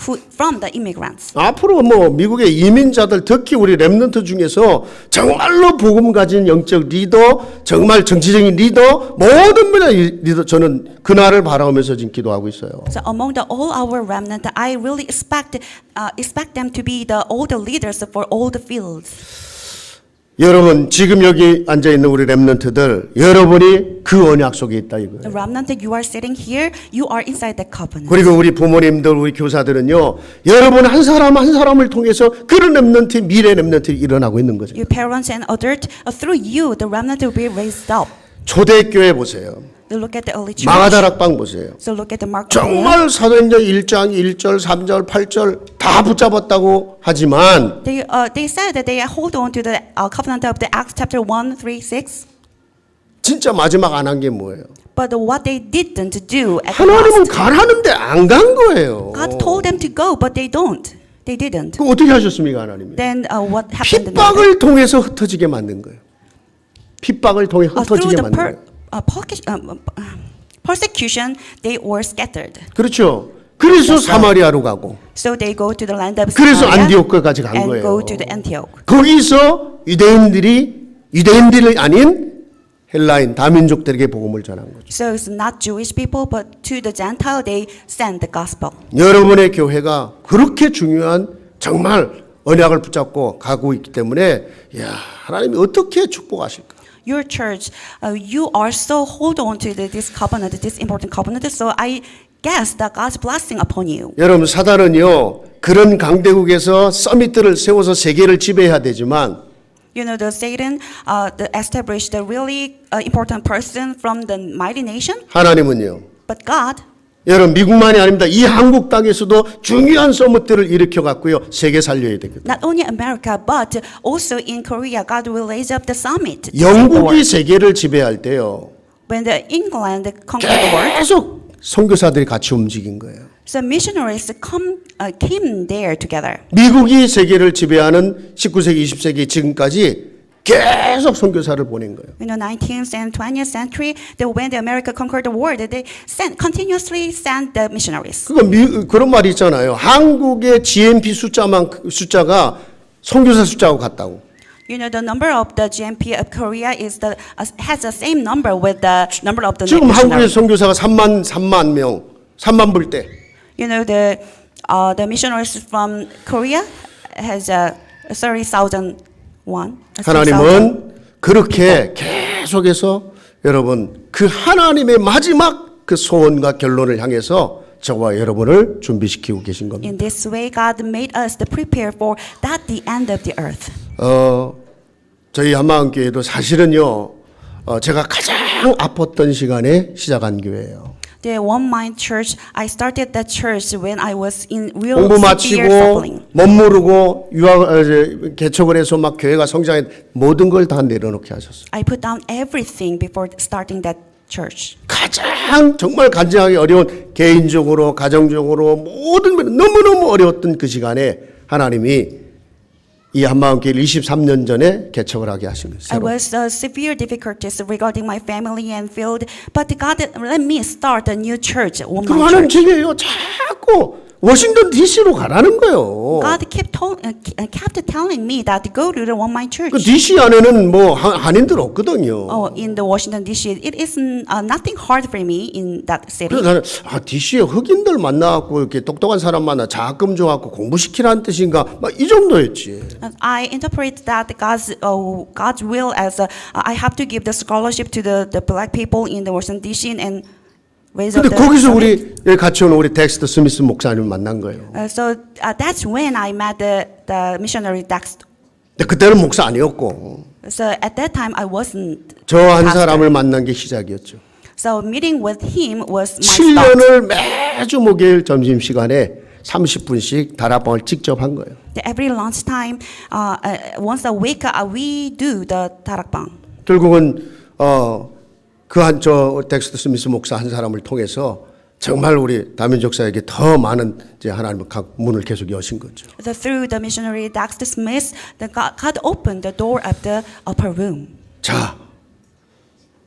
who from the immigrants. 앞으로 미국의 이민자들 특히 우리 렘넌트 중에서 정말로 복음 가진 영적 리더, 정말 정치적인 리더, 모든 분야의 리더 저는 그날을 바라보면서 지금 기도하고 있어요. So among all our remnant, I really expect them to be all the leaders for all the fields. 여러분 지금 여기 앉아 있는 우리 렘넌트들 여러분이 그 언약 속에 있다 이거예요. The remnant that you are sitting here, you are inside the covenant. 그리고 우리 부모님들, 우리 교사들은요, 여러분 한 사람 한 사람을 통해서 그런 렘넌트, 미래 렘넌트가 일어나고 있는 거죠. Your parents and others, through you, the remnant will be raised up. 초대교회 보세요. You look at the early church. 마가다락방 보세요. So look at the Mark. 정말 사도행전 1장 1절, 3절, 8절 다 붙잡았다고 하지만 They said that they hold on to the covenant of the Acts chapter 1, 3, 6. 진짜 마지막 안 한 게 뭐예요? But what they didn't do at the 하나님은 last, 가라는데 안 간 거예요. God told them to go, but they don't. They didn't. 그 어떻게 하셨습니까, 하나님이? Then what happened? 핍박을 통해서 흩어지게 만든 거예요. 핍박을 통해 Through 흩어지게 the 만든 거예요. persecution, they were scattered. 그렇죠. 그래서 사마리아로 가고 So they go to the land of 그래서 Samaria 안디옥까지 간 and 거예요. go to the Antioch. 거기서 유대인들이 아닌 헬라인 다민족들에게 복음을 전한 거죠. So it's not Jewish people, but to the Gentile they send the gospel. 여러분의 교회가 그렇게 중요한 정말 언약을 붙잡고 가고 있기 때문에 야, 하나님이 어떻게 축복하실까? Your church, you are so hold on to this covenant, this important covenant. So I guess that God's blessing upon you. 여러분 사단은요 그런 강대국에서 서밋들을 세워서 세계를 지배해야 되지만 You know, the Satan established a really important person from the mighty nation, 하나님은요 but God, 여러분 미국만이 아닙니다. 이 한국 땅에서도 중요한 서밋들을 일으켜 갖고요 세계 살려야 되거든요. not only America, but also in Korea, God will raise up the summit. 영국이 세계를 지배할 때요 When the England conquered the world, 계속 선교사들이 같이 움직인 거예요. so missionaries came there together. 미국이 세계를 지배하는 19세기, 20세기 지금까지 계속 선교사를 보낸 거예요. In the 19th and 20th century, when the America conquered the world, they continuously sent the missionaries. 그런 말이 있잖아요. 한국의 GNP 숫자가 선교사 숫자하고 같다고. You know, the number of the GNP of Korea has the same number with the number of the 지금 한국의 missionaries. 선교사가 3만 명, 3만 불대. You know, the missionaries from Korea has 30,000 won. 하나님은 그렇게 계속해서 여러분 그 하나님의 마지막 그 소원과 결론을 향해서 저와 여러분을 준비시키고 계신 겁니다. In this way, God made us to prepare for that the end of the earth. 저희 한마음교회도 사실은요, 제가 가장 아팠던 시간에 시작한 교회예요. The One Mind Church, I started that church when I was in real 공부 severe suffering. 마치고 멋모르고 개척을 해서 막 교회가 성장해 모든 걸 다 내려놓게 하셨어요. I put down everything before starting that church. 가장 정말 간증하기 어려운 개인적으로 가정적으로 모든 면 너무너무 어려웠던 그 시간에 하나님이 이 한마음교회를 23년 전에 개척을 하게 하신 거예요. I was severe difficulties regarding my family and field, but God let me start a new church, One 그럼 Mind 하나님 Church. 제게요 자꾸 워싱턴 DC로 가라는 거예요. God kept telling me that to go to the One Mind 그 Church. DC 안에는 뭐 한인들 없거든요. Oh, in the Washington D.C., it is nothing hard for me in that city. 그래서 나는 DC에 흑인들 만나갖고 이렇게 똑똑한 사람 만나 자금 줘갖고 공부시키라는 뜻인가 막 이 정도였지. I interpret that God's will as I have to give the scholarship to the black people in the Washington D.C. and raise up 근데 the 거기서 summit. 우리 같이 온 우리 덱스터 스미스 목사님을 만난 거예요. So that's when I met the missionary Dexter. 근데 그때는 목사 아니었고 So at that time I wasn't 저 한 pastor. 사람을 만난 게 시작이었죠. So meeting with him was my start. 7년을 매주 목요일 점심시간에 30분씩 다락방을 직접 한 거예요. Every lunchtime, once a week, we do the tarakbang. 결국은 그 한 저 덱스터 스미스 목사 한 사람을 통해서 정말 우리 담임 목사에게 더 많은 이제 하나님의 각 문을 계속 여신 거죠. So through the missionary Dexter Smith, God opened the door of the upper room. 자,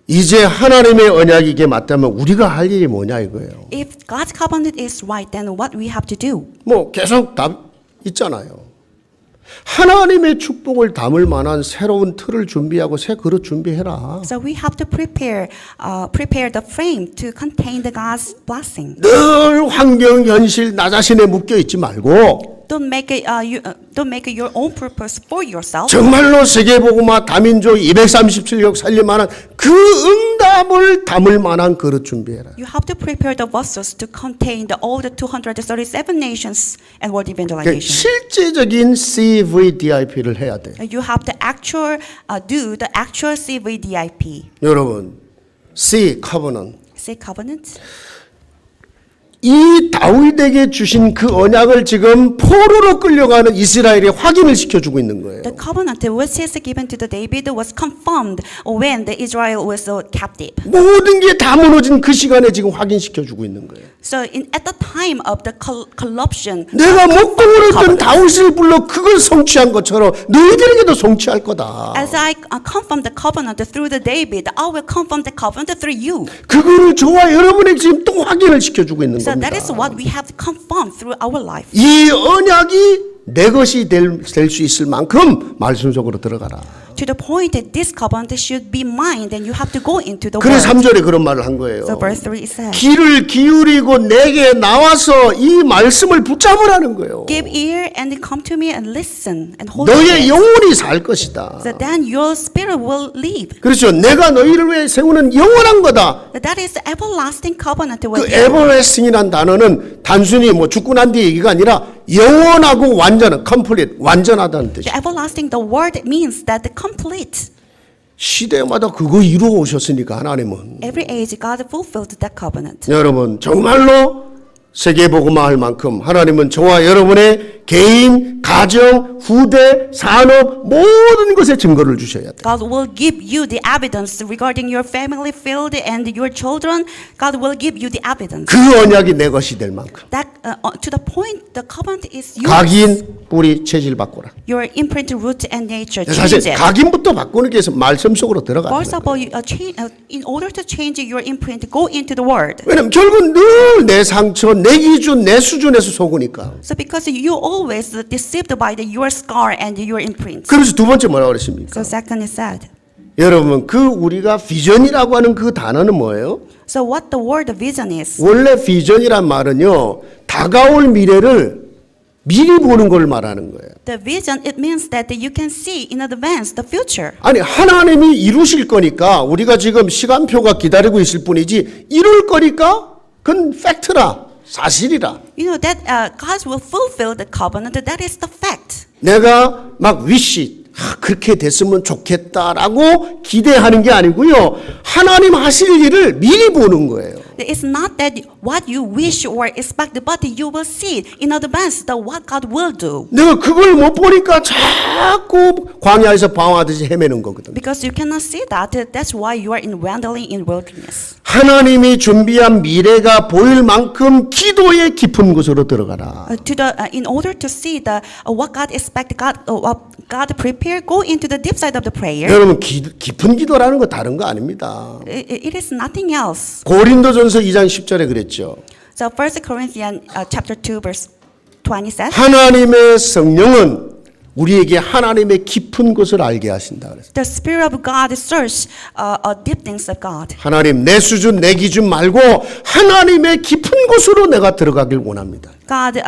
이제 하나님의 언약이 이게 맞다면 우리가 할 일이 뭐냐 이거예요. If God's covenant is right, then what we have to do? 뭐 계속 답 있잖아요. 하나님의 축복을 담을 만한 새로운 틀을 준비하고 새 그릇 준비해라. So we have to prepare the frame to contain the God's blessing. 늘 환경, 현실, 나 자신에 묶여 있지 말고 Don't make it your own purpose for yourself. 정말로 세계복음화 다민족 237억 살릴 만한 그 응답을 담을 만한 그릇 준비해라. You have to prepare the vessels to contain all the 237 nations and world evangelization. 실제적인 CVDIP를 해야 돼. You have to do the actual CVDIP. 여러분, C covenant. Say covenant. 이 다윗에게 주신 그 언약을 지금 포로로 끌려가는 이스라엘에 확인을 시켜주고 있는 거예요. The covenant which is given to the David was confirmed when the Israel was captive. 모든 게 다 무너진 그 시간에 지금 확인시켜주고 있는 거예요. So at the time of the corruption, 내가 목동으로 했던 다윗을 불러 그걸 성취한 것처럼 너희들에게도 성취할 거다. as I confirm the covenant through the David, I will confirm the covenant through you. 그거를 저와 여러분에게 지금 또 확인을 시켜주고 있는 So 겁니다. that is what we have to confirm through our life. 이 언약이 내 것이 될 수 있을 만큼 말씀 속으로 들어가라. To the point that this covenant should be mine, then you have to go into the 그래서 word. 3절에 그런 말을 한 거예요. So verse 3 it says, 귀를 기울이고 내게 나와서 이 말씀을 붙잡으라는 거예요. give ear and come to me and listen and hold 너의 it. 영혼이 살 것이다. So then your spirit will live. 그렇죠. 내가 너희를 위해 세우는 영원한 거다. That is the everlasting covenant 그 with you. everlasting이란 단어는 단순히 뭐 죽고 난 뒤 얘기가 아니라 영원하고 완전한 complete 완전하다는 뜻이에요. The everlasting, the word means that the complete. 시대마다 그거 이루어 오셨으니까 하나님은 Every age God fulfilled that covenant. 여러분 정말로 세계복음화 할 만큼 하나님은 저와 여러분의 개인, 가정, 후대, 산업 모든 것에 증거를 주셔야 돼요. God will give you the evidence regarding your family field and your children. God will give you the evidence. 그 언약이 내 것이 될 만큼 That to the point the covenant is yours. 각인, 뿌리, 체질 바꾸라. Your imprint, root, and nature. 사실 Change it. 각인부터 바꾸기 위해서 말씀 속으로 들어가는 First 거예요. of all, in order to change your imprint, go into the word. 왜냐면 결국 늘 내 상처, 내 기준, 내 수준에서 속으니까. So because you always deceived by your scar and your imprint. 그래서 두 번째 뭐라고 그랬습니까? So second is said. 여러분 그 우리가 비전이라고 하는 그 단어는 뭐예요? So what the word vision is? 원래 비전이란 말은요 다가올 미래를 미리 보는 걸 말하는 거예요. The vision, it means that you can see in advance the future. 아니 하나님이 이루실 거니까 우리가 지금 시간표가 기다리고 있을 뿐이지 이룰 거니까 그건 팩트라 사실이라. You know that God will fulfill the covenant. That is the fact. 내가 막 위시 그렇게 됐으면 좋겠다라고 기대하는 게 아니고요. 하나님 하실 일을 미리 보는 거예요. It's not that what you wish or expect, but you will see in advance the what God will do. 내가 그걸 못 보니까 자꾸 광야에서 방황하듯이 헤매는 거거든. Because you cannot see that. That's why you are in wandering in wilderness. 하나님이 준비한 미래가 보일 만큼 기도의 깊은 곳으로 들어가라. In order to see the what God expect, God prepare, go into the deep side of the prayer. 여러분 깊은 기도라는 거 다른 거 아닙니다. It is nothing else. 고린도전서 2장 10절에 그랬죠. So 1 Corinthians chapter 2 verse 20 says, 하나님의 성령은 우리에게 하나님의 깊은 곳을 알게 하신다 그랬어요. the Spirit of God search deep things of God. 하나님 내 수준 내 기준 말고 하나님의 깊은 곳으로 내가 들어가길 원합니다. God,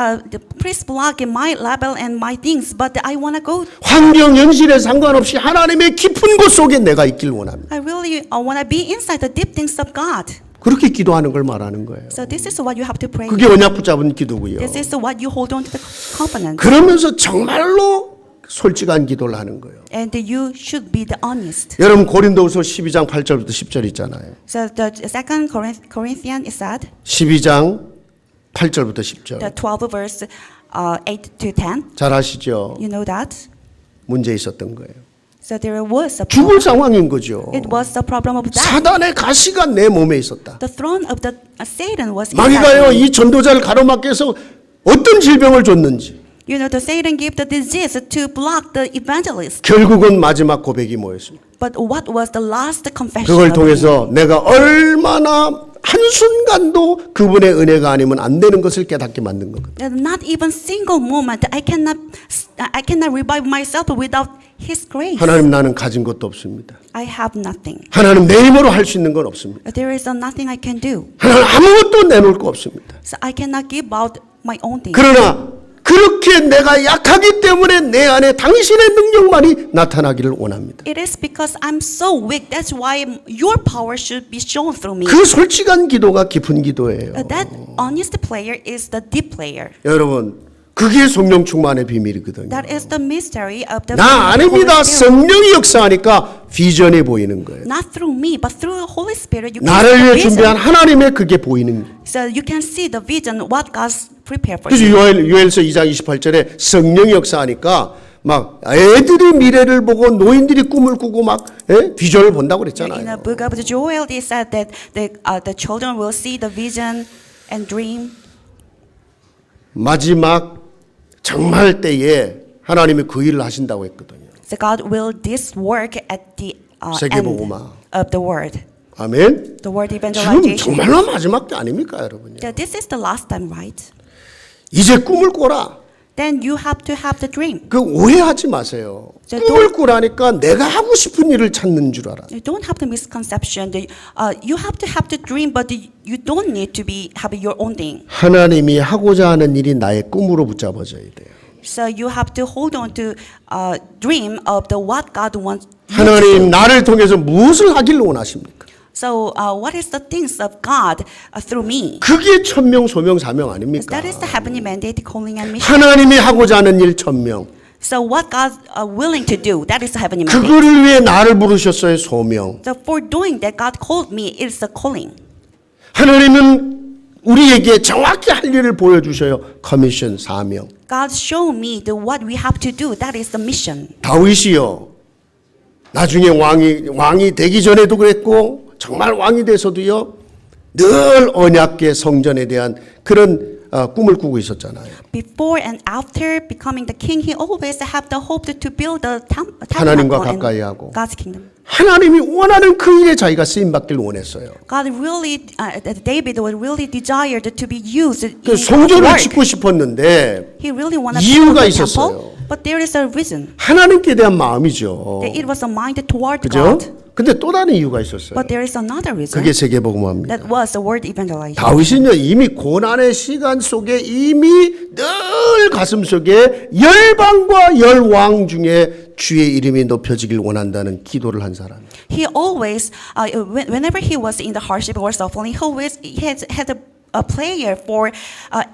please block my level and my things, but I want to go. 환경 현실에 상관없이 하나님의 깊은 곳 속에 내가 있길 원합니다. I really want to be inside the deep things of God. 그렇게 기도하는 걸 말하는 거예요. So this is what you have to pray. 그게 언약 붙잡은 기도고요. This is what you hold on to the covenant. 그러면서 정말로 솔직한 기도를 하는 거예요. And you should be the honest. 여러분 고린도후서 12장 8절부터 10절 있잖아요. So the second Corinthians is that 12장 8절부터 the 10절. 12 verse 8 to 10. 잘 아시죠? You know that. 문제 있었던 거예요. So there was a 죽을 problem. 상황인 거죠. It was the problem of death. 사단의 가시가 내 몸에 있었다. The throne of the Satan was 마귀가요 inside me. 이 전도자를 가로막기 위해서 어떤 질병을 줬는지 You know, the Satan gave the disease to block the evangelist. 결국은 마지막 고백이 뭐였습니까? But what was the last confession? 그걸 of him? 통해서 내가 얼마나 한순간도 그분의 은혜가 아니면 안 되는 것을 깨닫게 만든 거거든요. That not even single moment I cannot revive myself without His grace. 하나님 나는 가진 것도 없습니다. I have nothing. 하나님 내 힘으로 할 수 있는 건 없습니다. There is nothing I can do. 하나님 아무것도 내놓을 거 없습니다. So I cannot give out my own thing. 그러나 그렇게 내가 약하기 때문에 내 안에 당신의 능력만이 나타나기를 원합니다. It is because I'm so weak. That's why your power should be shown through me. 그 솔직한 기도가 깊은 기도예요. That honest prayer is the deep prayer. 여러분 그게 성령 충만의 비밀이거든요. That is the mystery of the 나 Holy 아닙니다. Spirit. 성령이 역사하니까 비전이 보이는 거예요. Not through me, but through the Holy Spirit. You can 나를 see 위해 the 준비한 vision. 하나님의 그게 보이는 거예요. So you can see the vision, what God's prepared for 그래서 you. 요엘서 2장 28절에 성령이 역사하니까 막 애들이 미래를 보고 노인들이 꿈을 꾸고 막 비전을 본다고 In the 그랬잖아요. book of Joel, they said that the children will see the vision and dream. 마지막 정말 때에 하나님이 그 일을 하신다고 했거든요. So God will this work at the end 세계복음화. of the word. 아멘. The word 지금 evangelization. 정말로 마지막 때 아닙니까, 여러분요? So this is the last time, right? 이제 꿈을 꿔라. Then you have to have the dream. 그 오해하지 마세요. 저 꿈을 꾸라니까 내가 하고 싶은 일을 찾는 줄 알아. You don't have the misconception that you have to dream, but you don't need to have your own thing. 하나님이 하고자 하는 일이 나의 꿈으로 붙잡아져야 돼요. So you have to hold on to dream of the what God wants you to 하나님 do. 나를 통해서 무엇을 하기를 원하십니까? So what is the things of God through me? 그게 천명 소명 사명 아닙니까? That is the heavenly mandate, calling and mission. 하나님이 하고자 하는 일 천명. So what God willing to do, that is the heavenly mandate. 그거를 위해 나를 부르셨어요 소명. So for doing that, God called me. It's a calling. 하나님은 우리에게 정확히 할 일을 보여주셔요. 커미션 사명. God showed me what we have to do. That is the mission. 다윗이요. 나중에 왕이 되기 전에도 그랬고 정말 왕이 돼서도요. 늘 언약궤 성전에 대한 그런 꿈을 꾸고 있었잖아요. Before and after becoming the king, he always had the hope to build the 하나님과 tabernacle 가까이 and 하고. God's kingdom. 하나님이 원하는 그 일에 자기가 쓰임 받기를 원했어요. God really, David was really desired to be used in 그 God's 성전을 work. 짓고 싶었는데 He really wanted to 이유가 build the 있었어요. temple, but there is a reason. 하나님께 대한 마음이죠. That it was a mind toward 그죠? God. 근데 또 다른 이유가 있었어요. But there is another reason. 그게 세계복음화입니다. That was the word evangelization. 다윗은요 이미 고난의 시간 속에 이미 늘 가슴 속에 열방과 열왕 중에 주의 이름이 높여지길 원한다는 기도를 한 사람. He always, whenever he was in the hardship or suffering, he had a prayer for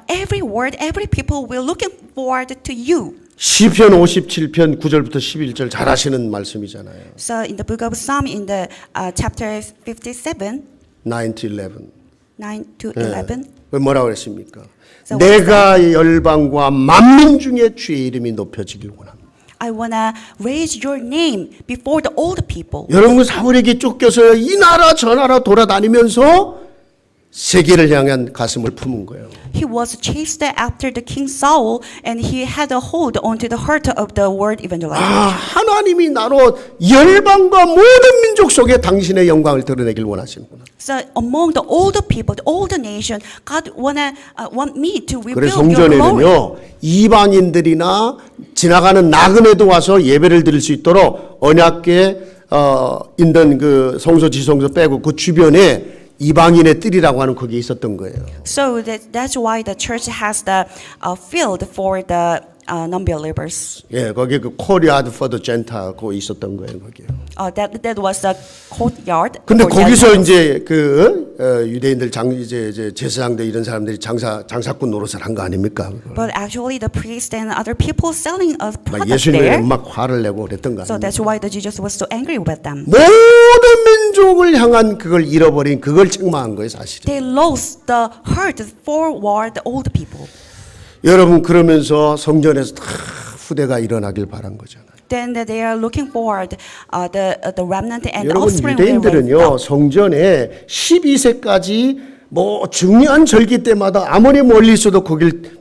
every word, every people will looking forward to you. 시편 57편 9절부터 11절 잘 아시는 말씀이잖아요. So in the book of Psalm, in the chapter 57, 9 to 11. 9 to 11, 그 뭐라고 그랬습니까? So 내가 열방과 만민 중에 주의 이름이 높여지길 원합니다. I wanna raise your name before the old people. 여러분 사울에게 쫓겨서 이 나라 저 나라 돌아다니면서 세계를 향한 가슴을 품은 거예요. He was chased after the King Saul, and he had a hold onto the heart of the word evangelization. 하나님이 나로 열방과 모든 민족 속에 당신의 영광을 드러내길 원하시는구나. So among the older people, the older nation, God want me to 그래서 reveal your glory. 성전에는요 이방인들이나 지나가는 나그네도 와서 예배를 드릴 수 있도록 언약궤 있는 그 성소 지성소 빼고 그 주변에 이방인의 뜰이라고 하는 거기에 있었던 거예요. So that's why the church has the field for the non-believers. 예, 거기 그 courtyard for the Gentile 거 있었던 거예요, 거기요. That was the courtyard. 근데 for 거기서 Gentiles. 이제 그 유대인들 이제 제사장들 이런 사람들이 장사꾼 노릇을 한 거 아닙니까? But actually, the priest and other people selling a 막 product 예수님에 there. 막 화를 내고 그랬던 거 So 아닙니까? that's why the Jesus was so angry with them. 모든 민족을 향한 그걸 잃어버린 그걸 책망한 거예요, 사실은. They lost the heart forward the old people. 여러분 그러면서 성전에서 다 후대가 일어나길 바란 거잖아요. Then they are looking forward the remnant and the 여러분 offspring will raise 유대인들은요 up. 성전에 12세까지 뭐 중요한 절기 때마다 아무리 멀리 있어도 거길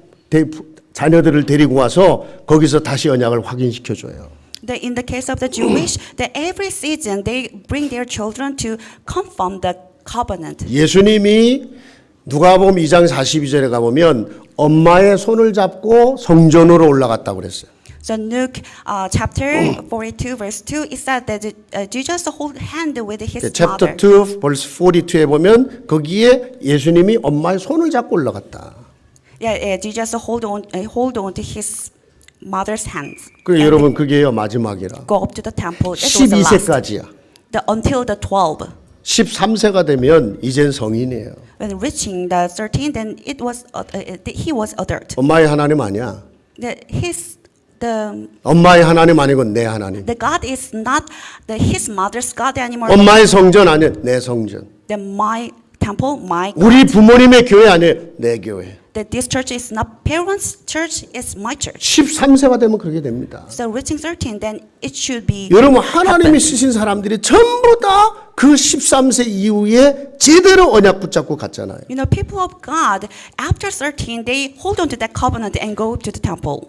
자녀들을 데리고 와서 거기서 다시 언약을 확인시켜 줘요. In the case of the Jewish, that every season they bring their children to confirm the covenant. 예수님이 누가복음 2장 42절에 가보면 엄마의 손을 잡고 성전으로 올라갔다고 그랬어요. So Luke chapter 42 verse 2 it said that Jesus hold hand with his 챕터 mother. 2 verse 42에 보면 거기에 예수님이 엄마의 손을 잡고 올라갔다. Yeah, Jesus hold on to his mother's hands. 그 and 여러분 그게요 마지막이라. go up to the temple. That was the last. 12세까지야. Until the 12. 13세가 되면 이젠 성인이에요. When reaching the 13, then he was adult. 엄마의 하나님 아니야. The 엄마의 하나님 아니고 내 하나님. God is not his mother's God anymore. 엄마의 성전 아니야. 내 성전. My temple, my God. 우리 부모님의 교회 아니에요. 내 교회. That this church is not parents' church, it's my church. 13세가 되면 그렇게 됩니다. So reaching 13, then it should be. 여러분 하나님이 happen. 쓰신 사람들이 전부 다 그 13세 이후에 제대로 언약 붙잡고 갔잖아요. You know, people of God, after 13, they hold on to that covenant and go to the temple.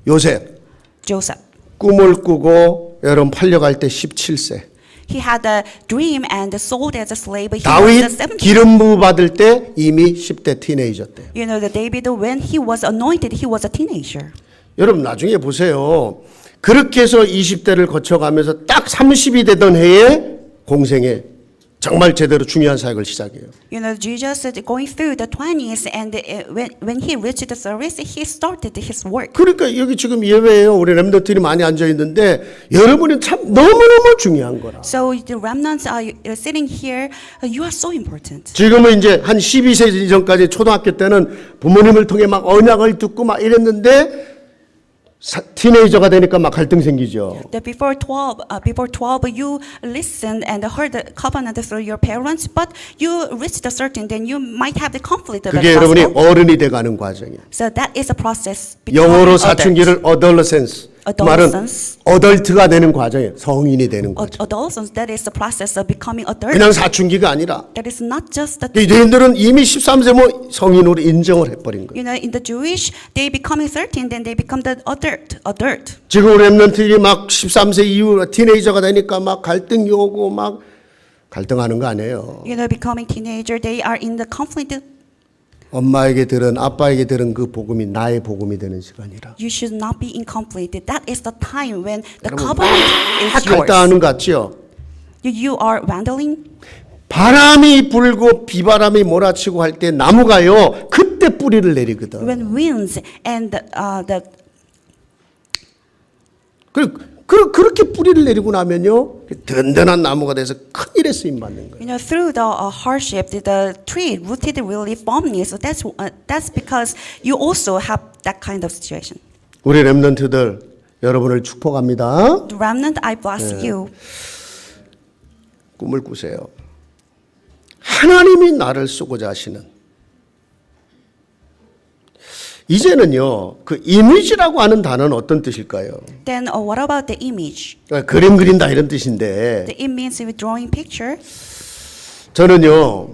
요셉 Joseph. 꿈을 꾸고 여러분 팔려갈 때 17세. He had a dream and sold as a slave. He was 다윗 17. 기름 부어 받을 때 이미 10대 티네이저 때. You know, the David, when he was anointed, he was a teenager. 여러분 나중에 보세요. 그렇게 해서 20대를 거쳐가면서 딱 30이 되던 해에 공생에 정말 제대로 중요한 사역을 시작해요. You know, Jesus is going through the 20s, and when he reached the service, he started his work. 그러니까 여기 지금 예외예요. 우리 렘너들이 많이 앉아 있는데 여러분이 참 너무너무 중요한 거라. So the remnants are sitting here. You are so important. 지금은 이제 한 12세 이전까지 초등학교 때는 부모님을 통해 막 언약을 듣고 막 이랬는데 티네이저가 되니까 막 갈등 생기죠. That before 12, you listened and heard the covenant through your parents, but you reached a certain, then you might have the conflict of the 그게 여러분이 gospel. 어른이 돼가는 과정이에요. So that is a process. 영어로 becoming adult. 사춘기를 adolescence. 그 말은 Adolescence. 어덜트가 되는 과정이에요. 성인이 되는 과정. Adolescence, that is the process of becoming adult. 그냥 사춘기가 아니라 That is not just the. 유대인들은 이미 13세 뭐 성인으로 인정을 해버린 거예요. You know, in the Jewish, they becoming 13, then they become the adult. 지금 렘넌트들이 막 13세 이후 티네이저가 되니까 막 갈등이 오고 막 갈등하는 거 아니에요. You know, becoming teenager, they are in the conflict. 엄마에게 들은 아빠에게 들은 그 복음이 나의 복음이 되는 시간이라. You should not be in conflict. That is the time when the 여러분 covenant 막 is yours. 갈등하는 것 같죠? You are vandalizing. 바람이 불고 비바람이 몰아치고 할 때 나무가요 그때 뿌리를 내리거든. When winds and the 그렇게 뿌리를 내리고 나면요 든든한 나무가 돼서 큰 일에 쓰임 받는 거예요. you know through the hardship, the tree rooted really firmly. So that's because you also have that kind of situation. 우리 렘넌트들 여러분을 축복합니다. The remnant, I bless you. 꿈을 꾸세요. 하나님이 나를 쓰고자 하시는 이제는요 그 이미지라고 하는 단어는 어떤 뜻일까요? Then what about the image? 그림 그린다 이런 뜻인데 The it means we're drawing picture. 저는요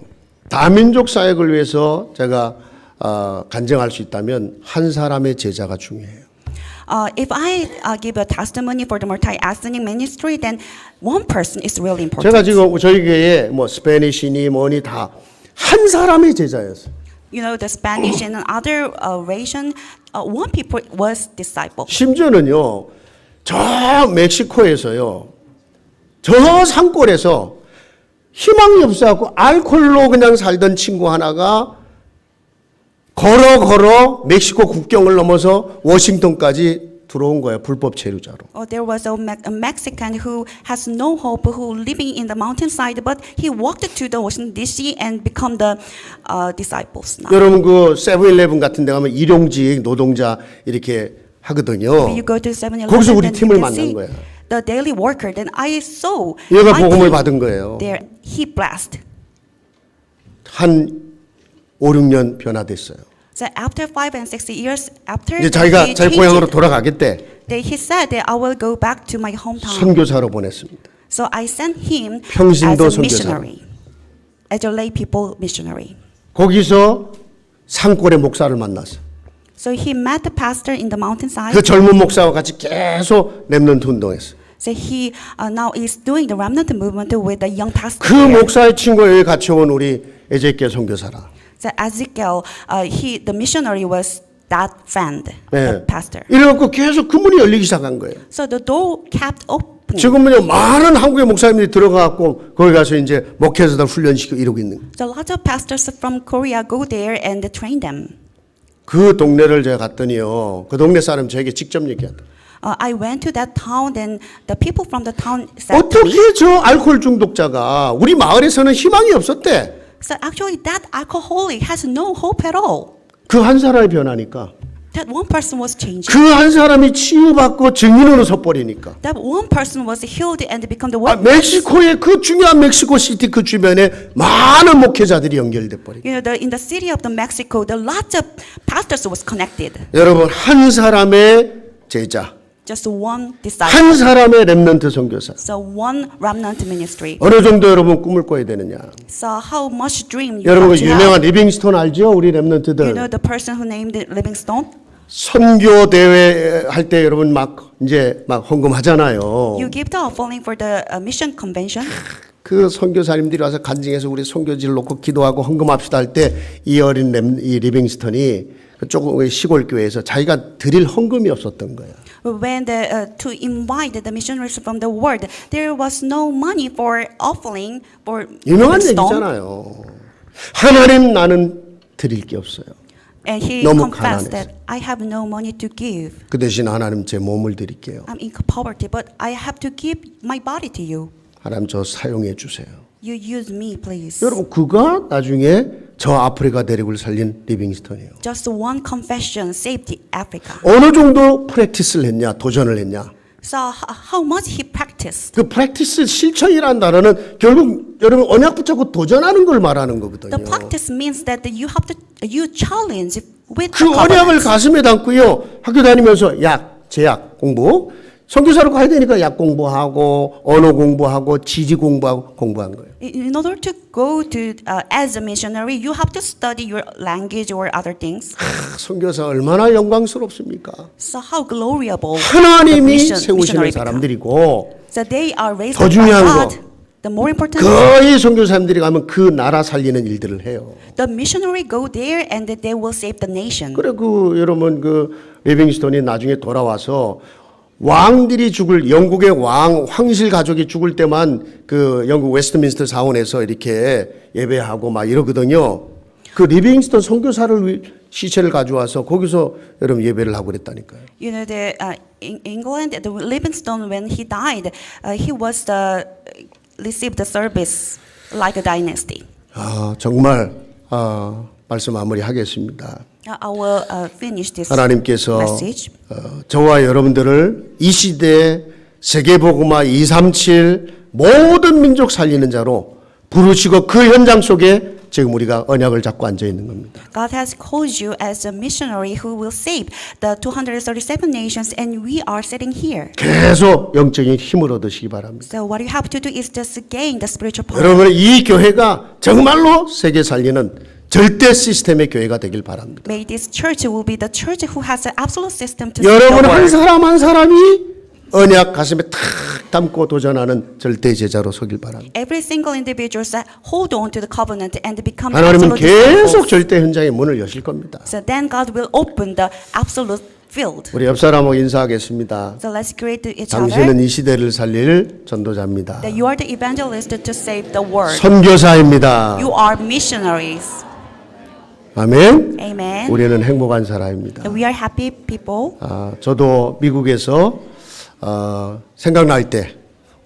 다민족 사역을 위해서 제가 간증할 수 있다면 한 사람의 제자가 중요해요. If I give a testimony for the multi-ethnic ministry, then one person is really important. 제가 지금 저희 교회에 뭐 스페니시니 뭐니 다 한 사람의 제자였어요. You know, the Spanish and other region, one people was disciple. 심지어는요 저 멕시코에서요 저 산골에서 희망이 없어갖고 알코올로 그냥 살던 친구 하나가 걸어 멕시코 국경을 넘어서 워싱턴까지 들어온 거예요. 불법 체류자로. There was a Mexican who has no hope, who living in the mountainside, but he walked to the Washington D.C. and become the disciples now. 여러분 그 세븐일레븐 같은 데 가면 일용직 노동자 이렇게 하거든요. When you go to 7-Eleven, 거기서 우리 then you 팀을 can 만난 see 거야. the daily worker. Then I saw 얘가 my 복음을 team 받은 거예요. there. He blessed. 한 5, 6년 변화됐어요. So after 5 and 6 years after, 이제 자기가 he 자기 changed 고향으로 it. 돌아가겠대. He said that I will go back to my hometown. 선교사로 보냈습니다. So I sent him as 평신도 a 선교사. missionary, as a lay people missionary. 거기서 산골의 목사를 만났어. So he met the pastor in the mountainside. 그 젊은 목사와 같이 계속 렘넌트 운동했어. So he now is doing the remnant movement with the young pastor. 그 there. 목사의 친구가 여기 같이 온 우리 에제키엘 선교사라. So Ezekiel, the missionary was that friend, the pastor. 이래갖고 계속 그 문이 열리기 시작한 거예요. So the door kept open. 지금은요 많은 한국의 목사님들이 들어가갖고 거기 가서 이제 목회자들 훈련시키고 이러고 있는 거예요. So lots of pastors from Korea go there and train them. 그 동네를 제가 갔더니요 그 동네 사람 저에게 직접 얘기한다. I went to that town, then the people from the town said to me. 어떻게 저 알코올 중독자가 우리 마을에서는 희망이 없었대. So actually, that alcoholic has no hope at all. 그 한 사람이 변하니까 That one person was changed. 그 한 사람이 치유받고 증인으로 서버리니까 That one person was healed and become the one. 멕시코의 그 중요한 멕시코 시티 그 주변에 많은 목회자들이 연결돼 버리고 You know, in the city of the Mexico, the lots of pastors was connected. 여러분 한 사람의 제자 Just one disciple. 한 사람의 렘넌트 선교사 So one remnant ministry. 어느 정도 여러분 꿈을 꿔야 되느냐 So how much dream you 여러분 그 have to 유명한 have? 리빙스톤 알죠? 우리 You know 렘넌트들 the person who named Livingstone? 선교 대회 할 때 여러분 막 이제 막 헌금하잖아요. You give the offering for the mission convention. 그 선교사님들이 와서 간증해서 우리 선교지를 놓고 기도하고 헌금합시다 할 때 이 어린 이 리빙스턴이 조금 시골 교회에서 자기가 드릴 헌금이 없었던 거예요. When to invite the missionaries from the world, there was no money for offering for 유명한 Livingstone. 얘기잖아요. 하나님 나는 드릴 게 없어요. And he 너무 confessed 가난해서. that I have no money to give. 그 대신 하나님 제 몸을 드릴게요. I'm in poverty, but I have to give my body to you. 하나님 저 사용해 주세요. You use me, please. 여러분 그가 나중에 저 아프리카 대륙을 살린 리빙스턴이에요. Just one confession saved Africa. 어느 정도 프랙티스를 했냐, 도전을 했냐. So how much he practiced? 그 프랙티스 실천이라는 단어는 결국 여러분 언약 붙잡고 도전하는 걸 말하는 거거든요. The practice means that you challenge with 그 the 언약을 covenant. 가슴에 담고요. 학교 다니면서 제약 공부, 선교사로 가야 되니까 약 공부하고 언어 공부하고 지지 공부하고 공부한 거예요. In order to go to as a missionary, you have to study your language or other things. 선교사 얼마나 영광스럽습니까? So how gloriable the 하나님이 missionary 세우시는 become. 사람들이고 So they are raised 더 up by 중요한 God. 거. The more important, 거의 선교사님들이 가면 그 나라 살리는 일들을 해요. the missionary go there and they will save the nation. 그래 그 여러분 그 리빙스톤이 나중에 돌아와서 왕들이 죽을 영국의 황실 가족이 죽을 때만 그 영국 웨스트민스터 사원에서 이렇게 예배하고 막 이러거든요. 그 리빙스턴 선교사를 시체를 가져와서 거기서 여러분 예배를 하고 그랬다니까요. You know, in England, the Livingstone, when he died, he was received the service like a dynasty. 정말 말씀 마무리하겠습니다. I will finish this 하나님께서 message. 저와 여러분들을 이 시대에 세계복음화 237 모든 민족 살리는 자로 부르시고 그 현장 속에 지금 우리가 언약을 잡고 앉아 있는 겁니다. God has called you as a missionary who will save the 237 nations, and we are sitting here. 계속 영적인 힘을 얻으시기 바랍니다. So what you have to do is just gain the spiritual power. 여러분의 이 교회가 정말로 세계 살리는 절대 시스템의 교회가 되길 바랍니다. May this church will be the church who has an absolute system to save the 여러분 한 world. 사람 한 사람이 언약 가슴에 탁 담고 도전하는 절대 제자로 서길 바랍니다. Every single individual that hold on to the covenant and become 하나님은 absolute 계속 disciples. 절대 현장의 문을 여실 겁니다. So then God will open the absolute field. 우리 옆 사람하고 인사하겠습니다. So let's greet to each 당신은 other 이 시대를 살릴 전도자입니다. that you are the evangelist to save the world. 선교사입니다. You are missionaries. 아멘. Amen. 우리는 행복한 사람입니다. We are happy people. 저도 미국에서 생각날 때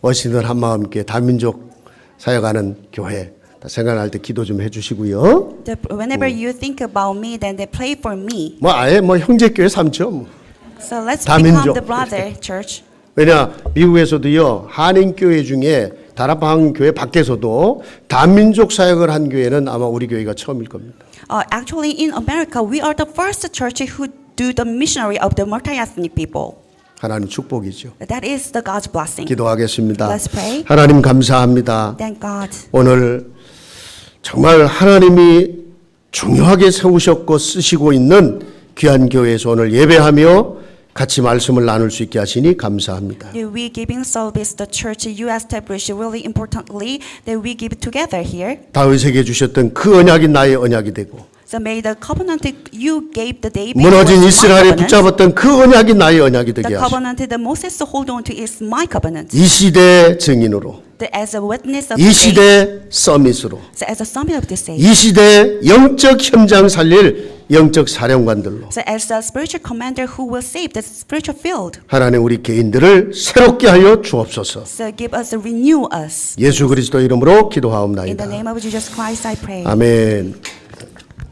워싱턴 한마음교회 다민족 사역하는 교회 생각날 때 기도 좀 해주시고요. Whenever you think about me, then they pray for me. 아예 형제교회 삼죠. So let's 다민족. become the brother church. 왜냐 미국에서도요 한인교회 중에 다락방 교회 밖에서도 다민족 사역을 한 교회는 아마 우리 교회가 처음일 겁니다. Actually, in America, we are the first church who do the missionary of the multi-ethnic people. 하나님 축복이죠. That is the God's blessing. 기도하겠습니다. Let's pray. 하나님 감사합니다. Thank God. 오늘 정말 하나님이 중요하게 세우셨고 쓰시고 있는 귀한 교회에서 오늘 예배하며 같이 말씀을 나눌 수 있게 하시니 감사합니다. We giving service the church you established really importantly that we give together here. 다윗에게 주셨던 그 언약이 나의 언약이 되고 So may the covenant you gave the David 무너진 was my 이스라엘에 covenant. 붙잡았던 그 언약이 나의 언약이 되게 The 하시고 covenant that Moses hold on to is my covenant. 이 시대 증인으로 As a witness of 이 the day, 시대 서밋으로 so as a summit of this age, 이 시대 영적 현장 살릴 영적 사령관들로 so as a spiritual commander who will save the spiritual field. 하나님 우리 개인들을 새롭게 하여 주옵소서. So give us, renew us. 예수 그리스도 이름으로 In the 기도하옵나이다. name of Jesus Christ, I pray. 아멘.